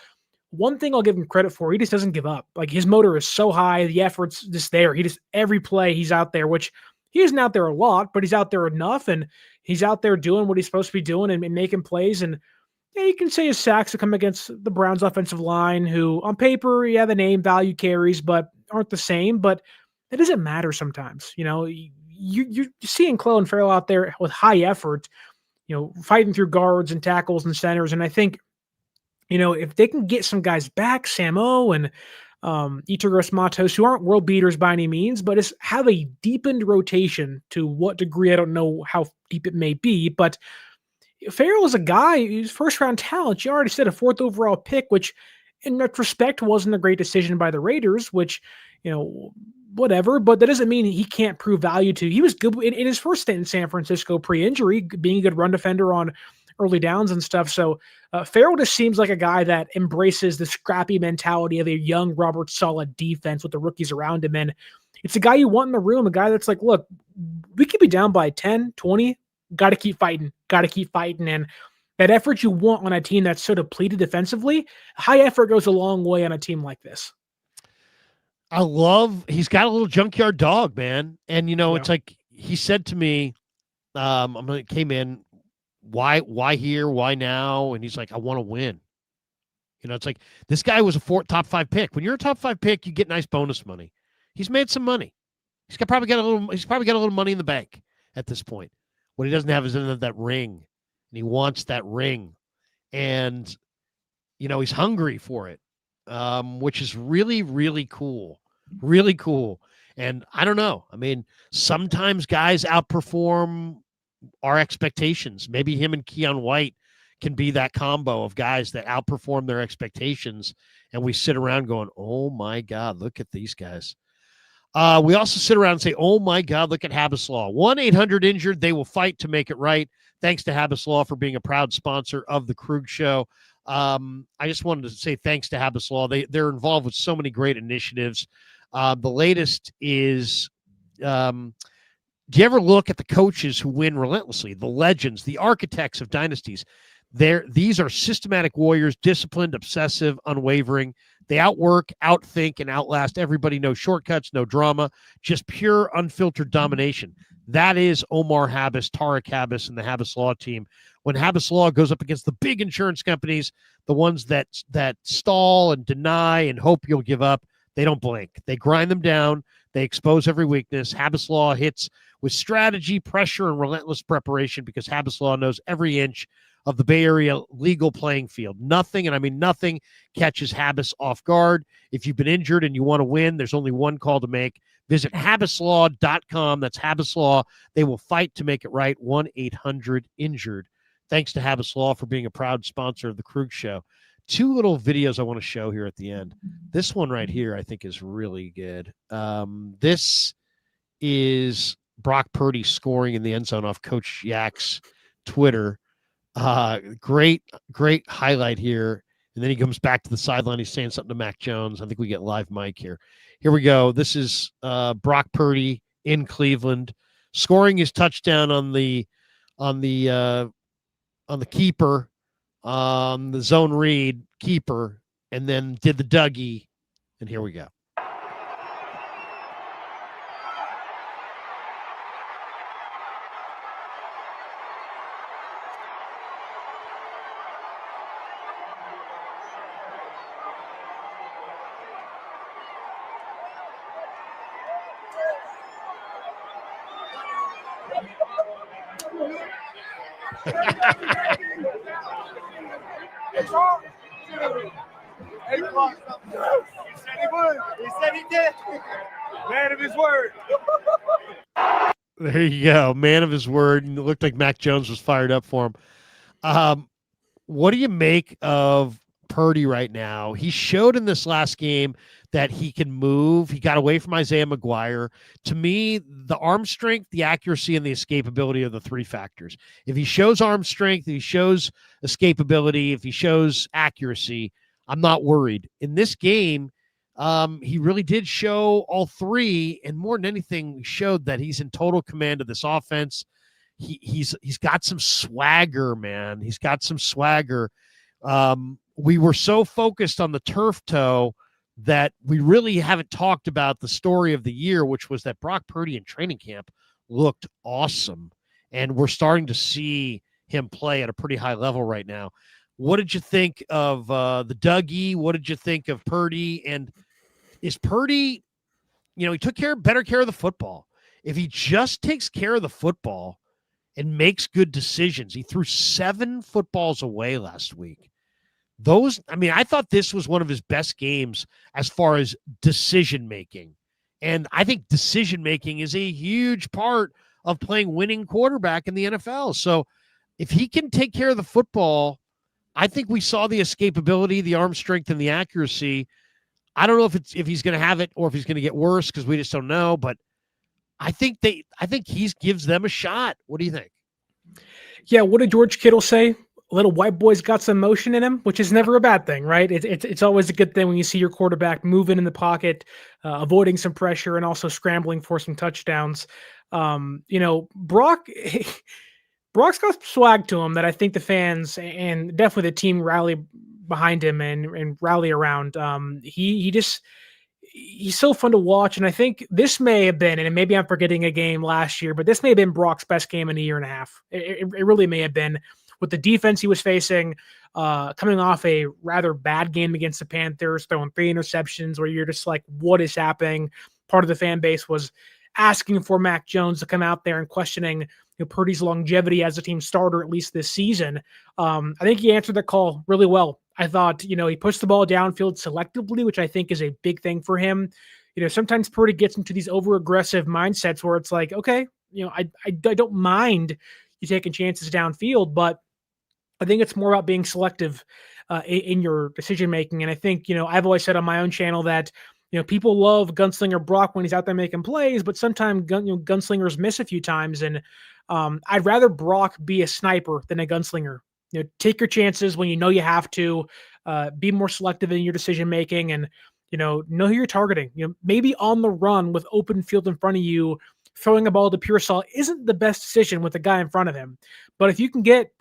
one thing I'll give him credit for, he just doesn't give up. Like, his motor is so high, the effort's just there. Every play he's out there, which he isn't out there a lot, but he's out there enough, and he's out there doing what he's supposed to be doing and making plays. And you can say his sacks have come against the Browns offensive line, who on paper, the name value carries, but aren't the same. But it doesn't matter sometimes. You're seeing Clelin Ferrell out there with high effort, fighting through guards and tackles and centers. And I think, if they can get some guys back, Samo and Yetur Matos, who aren't world beaters by any means, but just have a deepened rotation. To what degree, I don't know how deep it may be, but Ferrell is a guy who's first-round talent. You already said a 4th overall pick, which in retrospect wasn't a great decision by the Raiders, which, whatever, but that doesn't mean he can't prove value to. He was good in his first stint in San Francisco pre-injury, being a good run defender on early downs and stuff. So Ferrell just seems like a guy that embraces the scrappy mentality of a young Robert Saleh defense with the rookies around him. And it's a guy you want in the room, a guy that's like, look, we could be down by 10, 20, got to keep fighting. And that effort you want on a team that's so depleted defensively, high effort goes a long way on a team like this. He's got a little junkyard dog, man. And, it's like he said to me, came in, why here? Why now? And he's like, I want to win. It's like, this guy was a top 5 pick. When you're a top 5 pick, you get nice bonus money. He's made some money. He's probably got a little money in the bank at this point. What he doesn't have is that ring, and he wants that ring. And, he's hungry for it, which is really, really cool. Really cool. And I don't know. I mean, sometimes guys outperform our expectations. Maybe him and Keon White can be that combo of guys that outperform their expectations, and we sit around going, oh my God, look at these guys. We also sit around and say, oh my God, look at Habis Law. 1-800-INJURED. They will fight to make it right. Thanks to Habis Law for being a proud sponsor of the Krueger Show. I just wanted to say thanks to Habis Law. They're involved with so many great initiatives. The latest is, do you ever look at the coaches who win relentlessly, the legends, the architects of dynasties? These are systematic warriors, disciplined, obsessive, unwavering. They outwork, outthink, and outlast everybody. No shortcuts, no drama, just pure, unfiltered domination. That is Omar Habis, Tariq Habis, and the Habis Law team. When Habis Law goes up against the big insurance companies, the ones that stall and deny and hope you'll give up, they don't blink. They grind them down. They expose every weakness. Habis Law hits with strategy, pressure, and relentless preparation, because Habis Law knows every inch of the Bay Area legal playing field. Nothing, and I mean nothing, catches Habis off guard. If you've been injured and you want to win, there's only one call to make. Visit HabisLaw.com. That's Habis Law. They will fight to make it right. 1-800-INJURED. Thanks to Habis Law for being a proud sponsor of the Krueger Show. 2 little videos I want to show here at the end. This one right here I think is really good. This is Brock Purdy scoring in the end zone off Coach Yak's Twitter. Great highlight here. And then he comes back to the sideline. He's saying something to Mac Jones. I think we get live mic here. Here we go. This is Brock Purdy in Cleveland scoring his touchdown on the keeper, the zone read keeper, and then did the Dougie. And here we go. He said he did. Man of his word. There you go. Man of his word. And it looked like Mac Jones was fired up for him. What do you make of Purdy right now? He showed in this last game that he can move. He got away from Isaiah McGuire. To me, the arm strength, the accuracy, and the escapability are the three factors. If he shows arm strength, if he shows escapability, if he shows accuracy, I'm not worried. In this game, he really did show all three, and more than anything, showed that he's in total command of this offense. He's got some swagger, man. He's got some swagger. We were so focused on the turf toe that we really haven't talked about the story of the year, which was that Brock Purdy in training camp looked awesome. And we're starting to see him play at a pretty high level right now. What did you think of the Dougie? What did you think of Purdy? And is Purdy, he took better care of the football. If he just takes care of the football and makes good decisions, he threw 7 footballs away last week. I thought this was one of his best games as far as decision-making. And I think decision-making is a huge part of playing winning quarterback in the NFL. So if he can take care of the football, I think we saw the escapability, the arm strength, and the accuracy. I don't know if he's going to have it or if he's going to get worse because we just don't know. But I think he gives them a shot. What do you think? Yeah, what did George Kittle say? Little white boy's got some motion in him, which is never a bad thing, right? It's always a good thing when you see your quarterback moving in the pocket, avoiding some pressure, and also scrambling for some touchdowns. Brock's got swag to him that I think the fans and definitely the team rally behind him and rally around. He's so fun to watch, and I think this may have been, and maybe I'm forgetting a game last year, but this may have been Brock's best game in a year and a half. It really may have been. With the defense he was facing, coming off a rather bad game against the Panthers, throwing 3 interceptions where you're just like, what is happening? Part of the fan base was asking for Mac Jones to come out there and questioning Purdy's longevity as a team starter, at least this season. I think he answered that call really well. I thought, he pushed the ball downfield selectively, which I think is a big thing for him. Sometimes Purdy gets into these over-aggressive mindsets where it's like, okay, I don't mind you taking chances downfield, but I think it's more about being selective in your decision-making. And I think, I've always said on my own channel that, people love Gunslinger Brock when he's out there making plays, but sometimes gunslingers miss a few times. And I'd rather Brock be a sniper than a gunslinger. Take your chances when you have to, be more selective in your decision-making and, know who you're targeting. Maybe on the run with open field in front of you, throwing a ball to Pearsall isn't the best decision with the guy in front of him. But if you can get,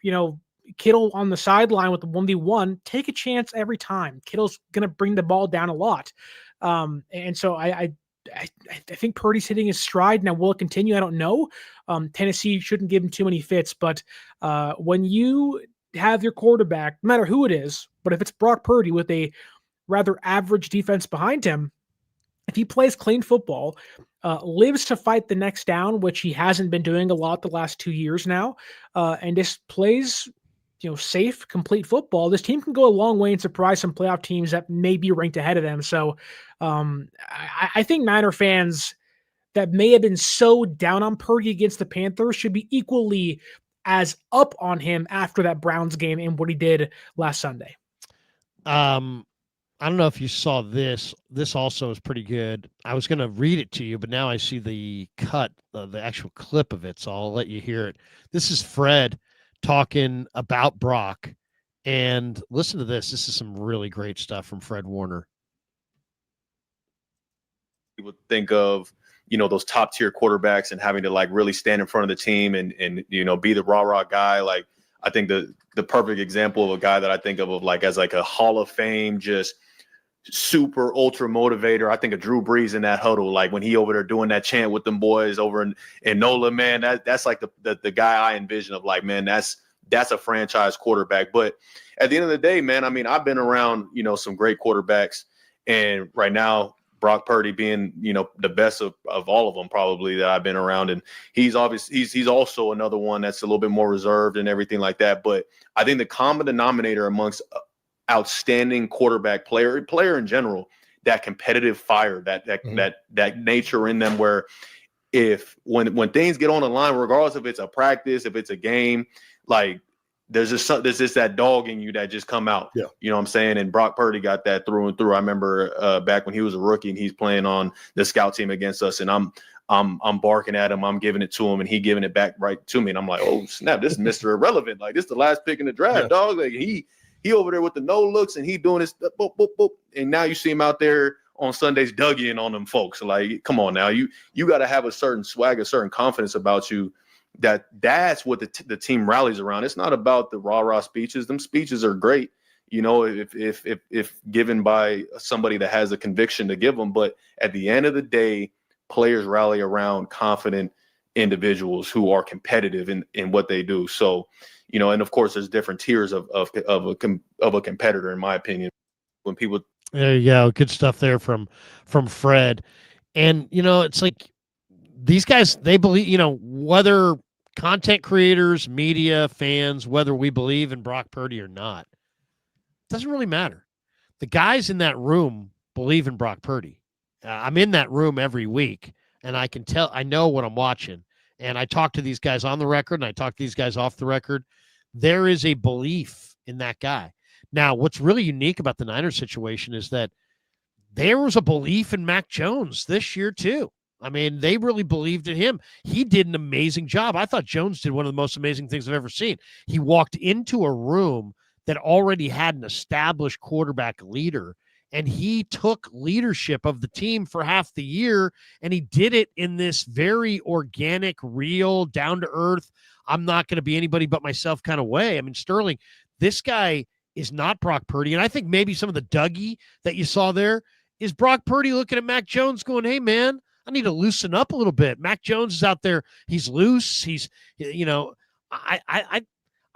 Kittle on the sideline with the 1v1, take a chance every time. Kittle's going to bring the ball down a lot. And so I think Purdy's hitting his stride. Now, will it continue? I don't know. Tennessee shouldn't give him too many fits, but when you have your quarterback, no matter who it is, but if it's Brock Purdy with a rather average defense behind him, if he plays clean football, lives to fight the next down, which he hasn't been doing a lot the last 2 years now, and just plays safe, complete football, this team can go a long way and surprise some playoff teams that may be ranked ahead of them. So I think Niner fans that may have been so down on Purdy against the Panthers should be equally as up on him after that Browns game and what he did last Sunday. I don't know if you saw this. This also is pretty good. I was going to read it to you, but now I see the cut, the actual clip of it, so I'll let you hear it. This is Fred talking about Brock, and listen to this. This is some really great stuff from Fred Warner. You would think of, those top tier quarterbacks and having to really stand in front of the team and be the rah guy. Like, I think the perfect example of a guy that I think of as a Hall of Fame, just super ultra motivator. I think of Drew Brees in that huddle, like when he over there doing that chant with them boys over in NOLA, man, that's like the guy I envision of man, that's a franchise quarterback. But at the end of the day, man, I've been around, some great quarterbacks, and right now Brock Purdy being, the best of all of them probably that I've been around. And he's also another one that's a little bit more reserved and everything like that. But I think the common denominator amongst outstanding quarterback player in general, that competitive fire, that nature in them, where when things get on the line, regardless if it's a practice, if it's a game, like there's just that dog in you that just come out. Yeah. You know what I'm saying? And Brock Purdy got that through and through. I remember back when he was a rookie and he's playing on the scout team against us, and I'm barking at him, I'm giving it to him, and he giving it back right to me. And I'm like, oh snap, this is Mr. Irrelevant. Like, this is the last pick in the draft, dog. Like he over there with the no looks and he doing his boop, boop, boop. And now you see him out there on Sundays dugging on them folks. Like, come on now. You got to have a certain swag, a certain confidence about you. That's what the team rallies around. It's not about the rah-rah speeches. Them speeches are great, if given by somebody that has a conviction to give them. But at the end of the day, players rally around confident individuals who are competitive in what they do. So, and of course, there's different tiers of a competitor, in my opinion. When people, there you go, good stuff there from Fred, and it's like these guys, they believe, whether content creators, media, fans, whether we believe in Brock Purdy or not, doesn't really matter. The guys in that room believe in Brock Purdy. I'm in that room every week, and I can tell, I know what I'm watching. And I talk to these guys on the record, and I talk to these guys off the record. There is a belief in that guy. Now, what's really unique about the Niners situation is that there was a belief in Mac Jones this year, too. I mean, they really believed in him. He did an amazing job. I thought Jones did one of the most amazing things I've ever seen. He walked into a room that already had an established quarterback leader, and he took leadership of the team for half the year, and he did it in this very organic, real, down-to-earth, I'm not going to be anybody but myself kind of way. I mean, Sterling, this guy is not Brock Purdy, and I think maybe some of the Dougie that you saw there is Brock Purdy looking at Mac Jones going, hey, man, I need to loosen up a little bit. Mac Jones is out there. He's loose. He's, I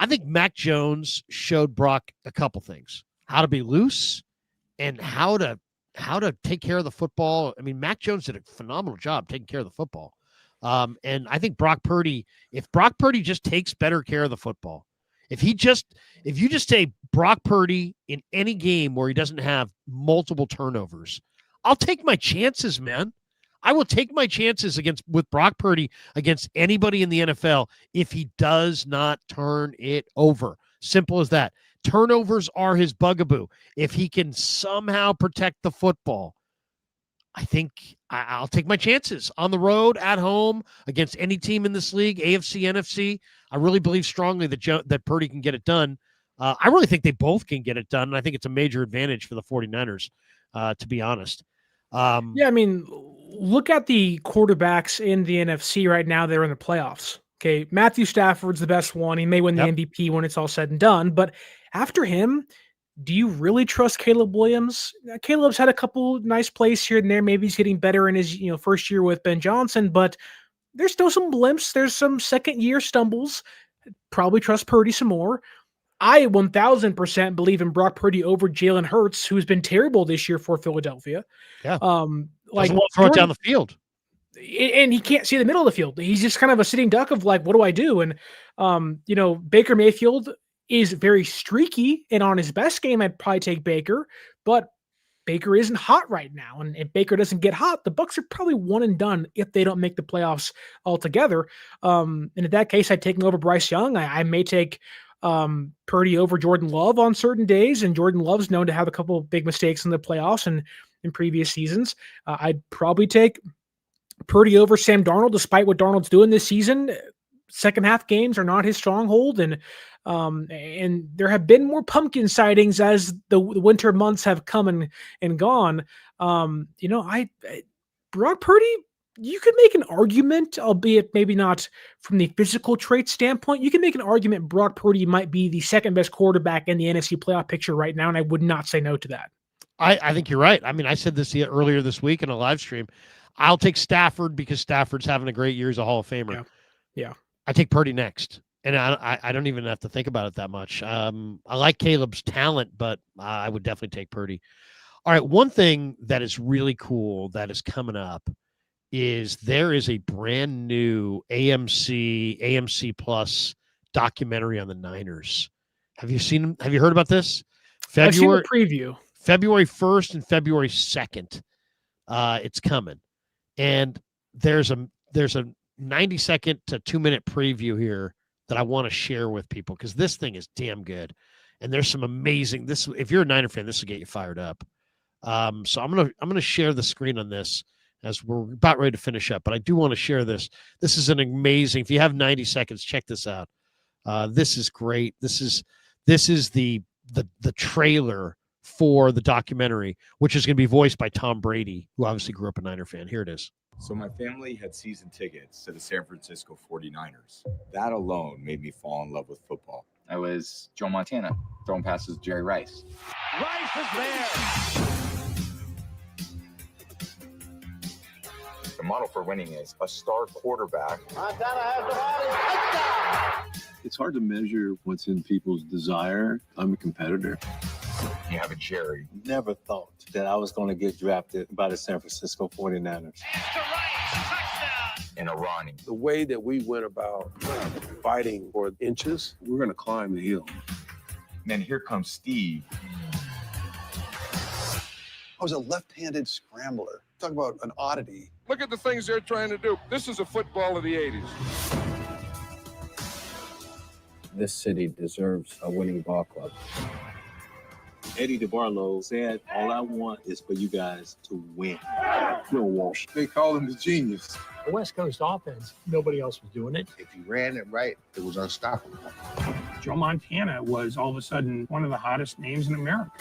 think Mac Jones showed Brock a couple things: how to be loose and how to take care of the football. I mean, Mac Jones did a phenomenal job taking care of the football. And I think Brock Purdy, if Brock Purdy just takes better care of the football, if you just say Brock Purdy in any game where he doesn't have multiple turnovers, I'll take my chances, man. I will take my chances with Brock Purdy against anybody in the NFL if he does not turn it over. Simple as that. Turnovers are his bugaboo. If he can somehow protect the football, I think I'll take my chances on the road, at home, against any team in this league, AFC, NFC. I really believe strongly that Purdy can get it done. I really think they both can get it done, and I think it's a major advantage for the 49ers, to be honest. I mean, look at the quarterbacks in the NFC right now. They're in the playoffs. Okay, Matthew Stafford's the best one. He may win the MVP when it's all said and done. But after him, do you really trust Caleb Williams? Caleb's had a couple nice plays here and there. Maybe he's getting better in his first year with Ben Johnson, but there's still some blimps. There's some second-year stumbles. Probably trust Purdy some more. I 1,000% believe in Brock Purdy over Jalen Hurts, who's been terrible this year for Philadelphia. Yeah. Doesn't want to throw it down the field. And he can't see the middle of the field. He's just kind of a sitting duck of like, what do I do? And, Baker Mayfield is very streaky, and on his best game, I'd probably take Baker, but Baker isn't hot right now. And if Baker doesn't get hot, the Bucs are probably one and done if they don't make the playoffs altogether. And in that case, I'd take him over Bryce Young. I may take Purdy over Jordan Love on certain days, and Jordan Love's known to have a couple of big mistakes in the playoffs and in previous seasons. I'd probably take Purdy over Sam Darnold, despite what Darnold's doing this season. Second half games are not his stronghold, and there have been more pumpkin sightings as the winter months have come and gone. Brock Purdy, you could make an argument, albeit maybe not from the physical trait standpoint. You can make an argument Brock Purdy might be the second best quarterback in the NFC playoff picture right now, and I would not say no to that. I think you're right. I mean, I said this earlier this week in a live stream. I'll take Stafford because Stafford's having a great year as a Hall of Famer. Yeah. I take Purdy next, and I don't even have to think about it that much. I like Caleb's talent, but I would definitely take Purdy. All right, one thing that is really cool that is coming up is there is a brand new AMC Plus documentary on the Niners. Have you seen? Have you heard about this? I've seen the preview. February 1st and February 2nd. It's coming. And there's a 90-second to 2-minute preview here that I want to share with people because this thing is damn good. And there's some amazing if you're a Niner fan, this will get you fired up. So I'm gonna share the screen on this as we're about ready to finish up. But I do want to share this. This is an amazing. If you have 90 seconds, check this out. This is great. This is the trailer for the documentary, which is going to be voiced by Tom Brady, who obviously grew up a Niner fan. Here it is. So my family had season tickets to the San Francisco 49ers. That alone made me fall in love with football. I was Joe Montana throwing passes to Jerry Rice. Rice is there. The model for winning is a star quarterback. Montana has the body. Touchdown. It's hard to measure what's in people's desire. I'm a competitor. You have a Jerry. Never thought that I was going to get drafted by the San Francisco 49ers. And a Ronnie. The way that we went about fighting for inches, We're going to climb the hill. And then here comes Steve. I was a left-handed scrambler. Talk about an oddity. look at the things they're trying to do. This is a football of the 80s. This city deserves a winning ball club. Eddie DeBarlo said, all I want is for you guys to win. Phil Walsh. They call him the genius. The West Coast offense, nobody else was doing it. If you ran it right, it was unstoppable. Joe Montana was all of a sudden one of the hottest names in America.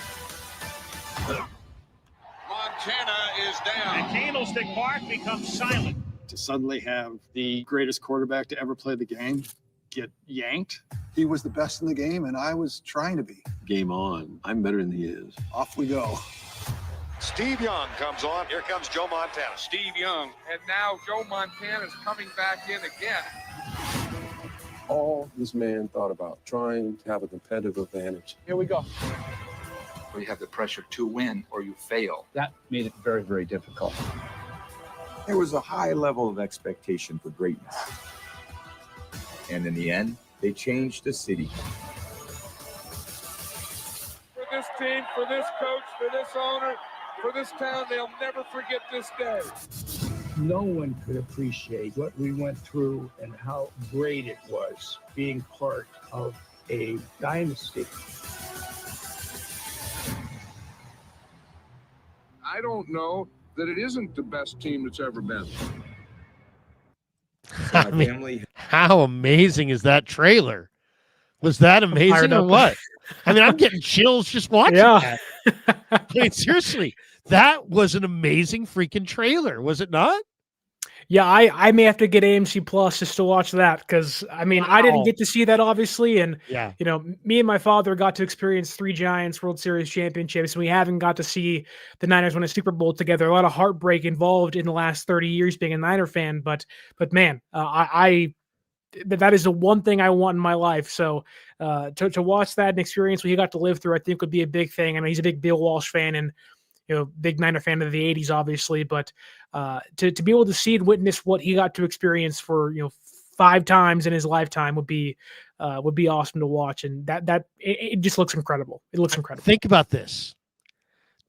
Montana is down. And Candlestick Park becomes silent. To suddenly have the greatest quarterback to ever play the game get yanked. He was the best in the game, and I was trying to be. Game on. I'm better than he is. Off we go. Steve Young comes on. Here comes Joe Montana. Steve Young. And now Joe Montana is coming back in again. All this man thought about trying to have a competitive advantage. Here we go. Where you have the pressure to win or you fail. That made it very, very difficult. There was a high level of expectation for greatness. And in the end, they changed the city. For this team, for this coach, for this owner, for this town, they'll never forget this day. No one could appreciate what we went through and how great it was being part of a dynasty. I don't know that it isn't the best team that's ever been. I mean, how amazing is that trailer? Was that amazing or what? I mean, I'm getting chills just watching that. I mean, seriously, that was an amazing freaking trailer, was it not? Yeah, I may have to get AMC Plus just to watch that because, I mean, I didn't get to see that, obviously. And, you know, me and my father got to experience 3 Giants World Series championships. And we haven't got to see the Niners win a Super Bowl together. A lot of heartbreak involved in the last 30 years being a Niner fan. But man, that is the one thing I want in my life. So to watch that and experience what he got to live through, I think would be a big thing. I mean, he's a big Bill Walsh fan and, you know, big Niner fan of the 80s, obviously, but to be able to see and witness what he got to experience for, you know, 5 times in his lifetime would be awesome to watch. And that it just looks incredible. It looks incredible. Think about this.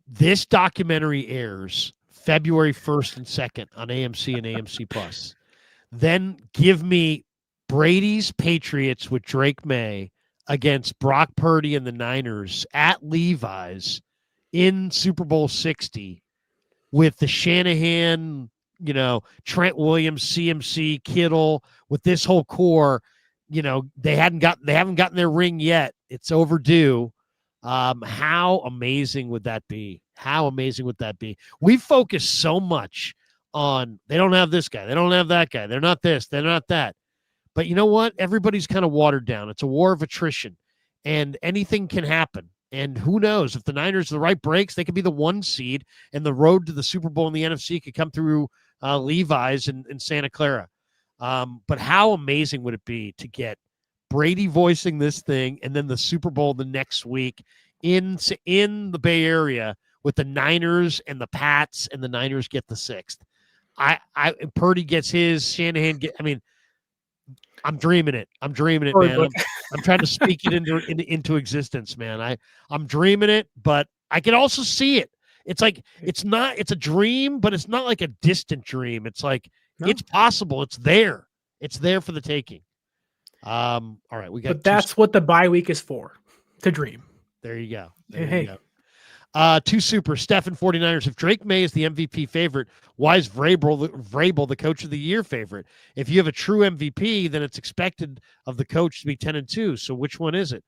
This documentary airs February 1st and 2nd on AMC and AMC Plus. Then give me Brady's Patriots with Drake May against Brock Purdy and the Niners at Levi's in Super Bowl 60 with the Shanahan, you know, Trent Williams, CMC, Kittle, with this whole core. You know, they haven't gotten their ring yet. It's overdue. How amazing would that be? How amazing would that be? We focus so much on they don't have this guy, they don't have that guy, they're not this, they're not that. But you know what? Everybody's kind of watered down. It's a war of attrition, and anything can happen. And who knows, if the Niners are the right breaks, they could be the 1 seed, and the road to the Super Bowl in the NFC could come through Levi's in Santa Clara. But how amazing would it be to get Brady voicing this thing and then the Super Bowl the next week in the Bay Area with the Niners and the Pats, and the Niners get the 6th. Purdy gets his, Shanahan I'm dreaming it. I'm dreaming it, man. I'm trying to speak it into existence, man. I'm dreaming it, but I can also see it. It's like it's a dream, but it's not like a distant dream. It's like it's possible. It's there. It's there for the taking. All right, we got. But that's what the bye week is for, to dream. There you go. You go. Two super Steph and 49ers. If Drake May is the MVP favorite, why is Vrabel the coach of the year favorite? If you have a true MVP, then it's expected of the coach to be 10-2. So which one is it?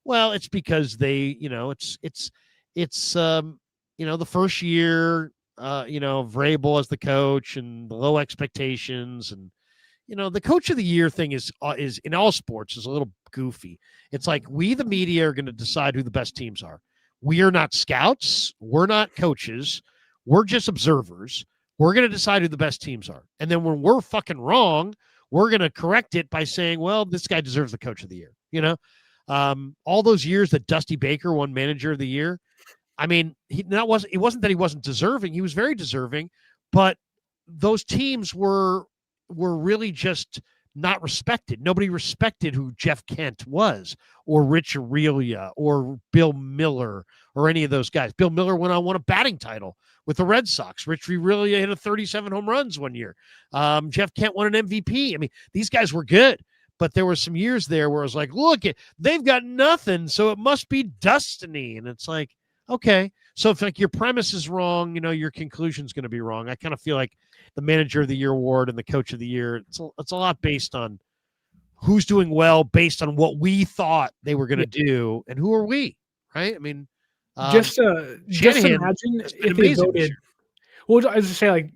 Well, it's because they, it's the first year, Vrabel as the coach and the low expectations, and the coach of the year thing is in all sports is a little goofy. It's like we, the media, are going to decide who the best teams are. We are not scouts. We're not coaches. We're just observers. We're going to decide who the best teams are. And then when we're fucking wrong, we're going to correct it by saying, well, this guy deserves the coach of the year. All those years that Dusty Baker won manager of the year, it wasn't that he wasn't deserving. He was very deserving, but those teams were really just not respected. Nobody respected who Jeff Kent was, or Rich Aurelia, or Bill Miller, or any of those guys. Bill Miller won a batting title with the Red Sox. Rich Aurelia hit 37 home runs one year. Jeff Kent won an MVP. These guys were good, but there were some years there where it was like, look, they've got nothing, so it must be destiny. And it's like, okay. So if your premise is wrong, your conclusion's going to be wrong. I kind of feel like the manager of the year award and the coach of the year, it's a lot based on who's doing well based on what we thought they were going to do, and who are we, right? Just imagine if they voted. Well, I was just saying,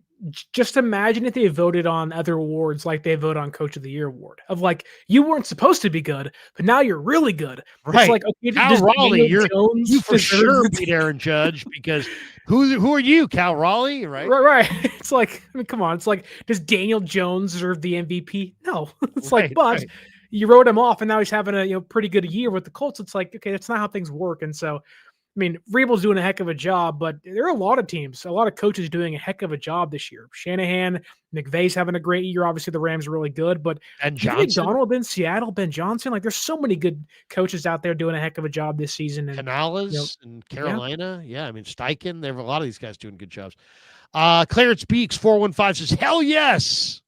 just imagine if they voted on other awards like they vote on Coach of the Year award. Of you weren't supposed to be good, but now you're really good. Right. It's like, okay, Cal Raleigh, you for sure beat Aaron Judge because who are you, Cal Raleigh? Right. It's like, come on. It's like, does Daniel Jones deserve the MVP? No. It's but you wrote him off, and now he's having a pretty good year with the Colts. It's like, okay, that's not how things work. And so, Vrabel's doing a heck of a job, but there are a lot of teams, a lot of coaches doing a heck of a job this year. Shanahan, McVay's having a great year. Obviously, the Rams are really good, but Donald in Seattle, Ben Johnson, there's so many good coaches out there doing a heck of a job this season. And Canales in Carolina, Steichen. There are a lot of these guys doing good jobs. Clarence Beeks 415 says, "Hell yes,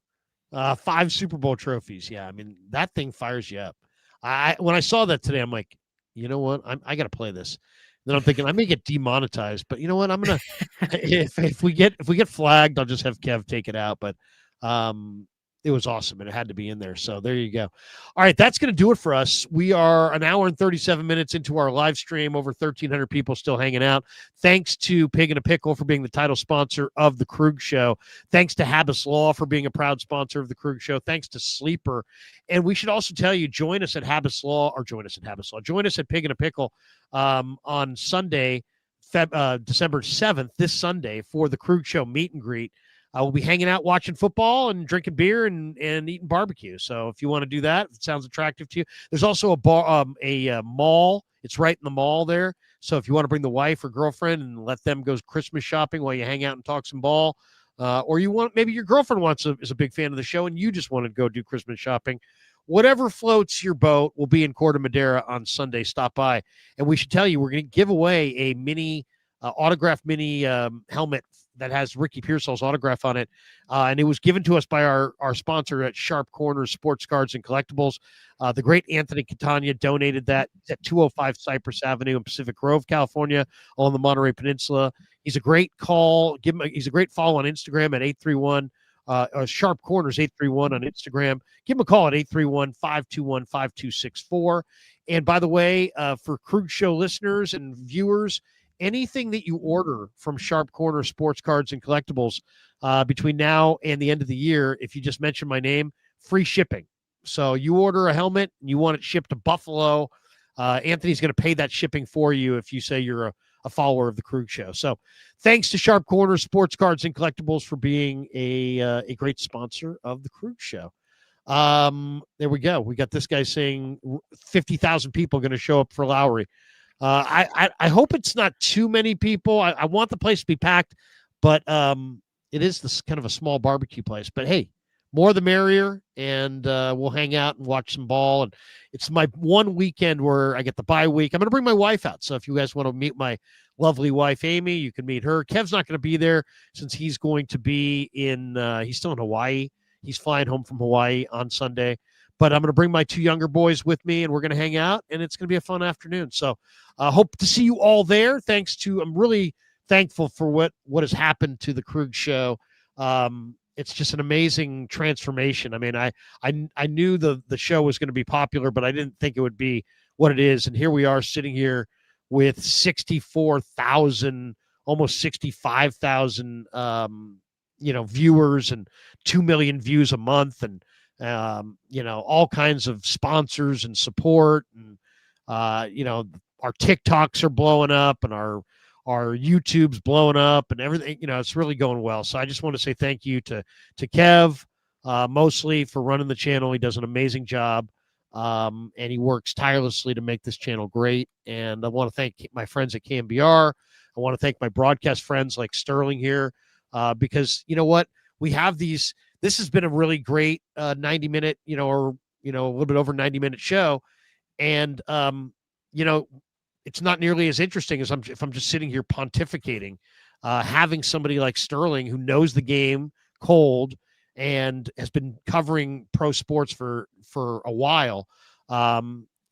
5 Super Bowl trophies." Yeah, that thing fires you up. When I saw that today, I'm like, you know what? I got to play this. Then I'm thinking I may get demonetized, but you know what? I'm gonna if we get flagged, I'll just have Kev take it out. But it was awesome, and it had to be in there. So there you go. All right, that's gonna do it for us. We are an hour and 37 minutes into our live stream. Over 1,300 people still hanging out. Thanks to Pig and a Pickle for being the title sponsor of the Krug Show. Thanks to Habis Law for being a proud sponsor of the Krug Show. Thanks to Sleeper. And we should also tell you, join us at Habis Law. Join us at Pig and a Pickle on Sunday, December 7th, this Sunday, for the Krug Show meet and greet. We'll be hanging out, watching football and drinking beer and eating barbecue. So if you want to do that, if it sounds attractive to you, there's also a mall. It's right in the mall there. So if you want to bring the wife or girlfriend and let them go Christmas shopping while you hang out and talk some ball, or maybe your girlfriend is a big fan of the show and you just want to go do Christmas shopping, whatever floats your boat, will be in Corte Madera on Sunday. Stop by. And we should tell you, we're going to give away a mini autographed mini helmet that has Ricky Pearsall's autograph on it. And it was given to us by our sponsor at Sharp Corners Sports Cards and Collectibles. The great Anthony Catania donated that. It's at 205 Cypress Avenue in Pacific Grove, California, along the Monterey Peninsula. He's a great call. He's a great follow on Instagram at 831 Sharp Corners 831 on Instagram. Give him a call at 831-521-5264. And by the way, for Krug Show listeners and viewers, anything that you order from Sharp Corner Sports Cards and Collectibles between now and the end of the year, if you just mention my name, free shipping. So you order a helmet and you want it shipped to Buffalo, Anthony's going to pay that shipping for you if you say you're a follower of the Krug Show. So thanks to Sharp Corner Sports Cards and Collectibles for being a great sponsor of the Krug Show. There we go. We got this guy saying 50,000 people going to show up for Lowry. I hope it's not too many people. I want the place to be packed, but it is this kind of a small barbecue place. But hey, more the merrier, and we'll hang out and watch some ball. And it's my one weekend where I get the bye week. I'm going to bring my wife out. So if you guys want to meet my lovely wife, Amy, you can meet her. Kev's not going to be there since he's going to be he's still in Hawaii. He's flying home from Hawaii on Sunday. But I'm going to bring my 2 younger boys with me, and we're going to hang out, and it's going to be a fun afternoon. So hope to see you all there. I'm really thankful for what has happened to the Krug show. It's just an amazing transformation. I mean, I knew the show was going to be popular, but I didn't think it would be what it is. And here we are sitting here with 64,000, almost 65,000, viewers and 2 million views a month, and all kinds of sponsors and support, and our TikToks are blowing up, and our YouTube's blowing up, and everything. It's really going well. So I just want to say thank you to Kev, mostly for running the channel. He does an amazing job, and he works tirelessly to make this channel great. And I want to thank my friends at KMBR. I want to thank my broadcast friends like Sterling here, because you know what, we have these. This has been a really great 90-minute, or a little bit over 90-minute show, and it's not nearly as interesting as if I'm just sitting here pontificating. Having somebody like Sterling who knows the game cold and has been covering pro sports for a while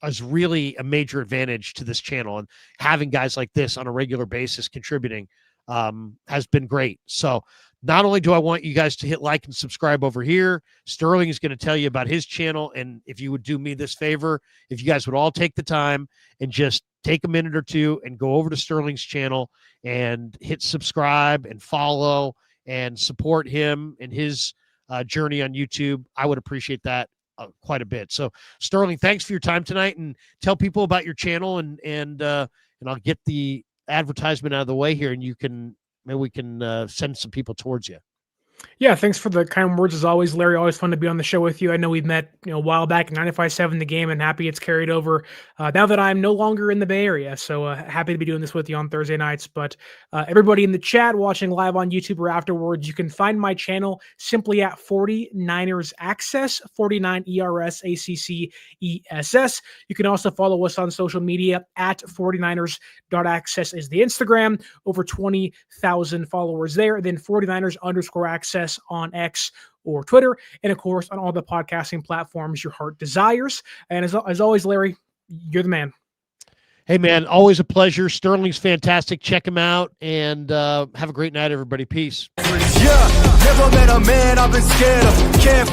is really a major advantage to this channel, and having guys like this on a regular basis contributing has been great. So not only do I want you guys to hit like and subscribe over here, Sterling is going to tell you about his channel. And if you would do me this favor, if you guys would all take the time and just take a minute or two and go over to Sterling's channel and hit subscribe and follow and support him and his journey on YouTube, I would appreciate that quite a bit. So Sterling, thanks for your time tonight, and tell people about your channel, and I'll get the advertisement out of the way here, and maybe we can send some people towards you. Yeah, thanks for the kind words as always, Larry. Always fun to be on the show with you. I know we've met a while back in 95.7 The Game, and happy it's carried over now that I'm no longer in the Bay Area. So happy to be doing this with you on Thursday nights. But everybody in the chat watching live on YouTube or afterwards, you can find my channel simply at 49ers Access, 49 ERS You can also follow us on social media at 49ers.access is the Instagram. Over 20,000 followers there. Then 49ers_access on X or Twitter, and of course on all the podcasting platforms your heart desires. And as always, Larry, you're the man. Hey man, always a pleasure. Sterling's fantastic. Check him out, and have a great night, everybody. Peace. Yeah, never met a man I've been scared of. Can't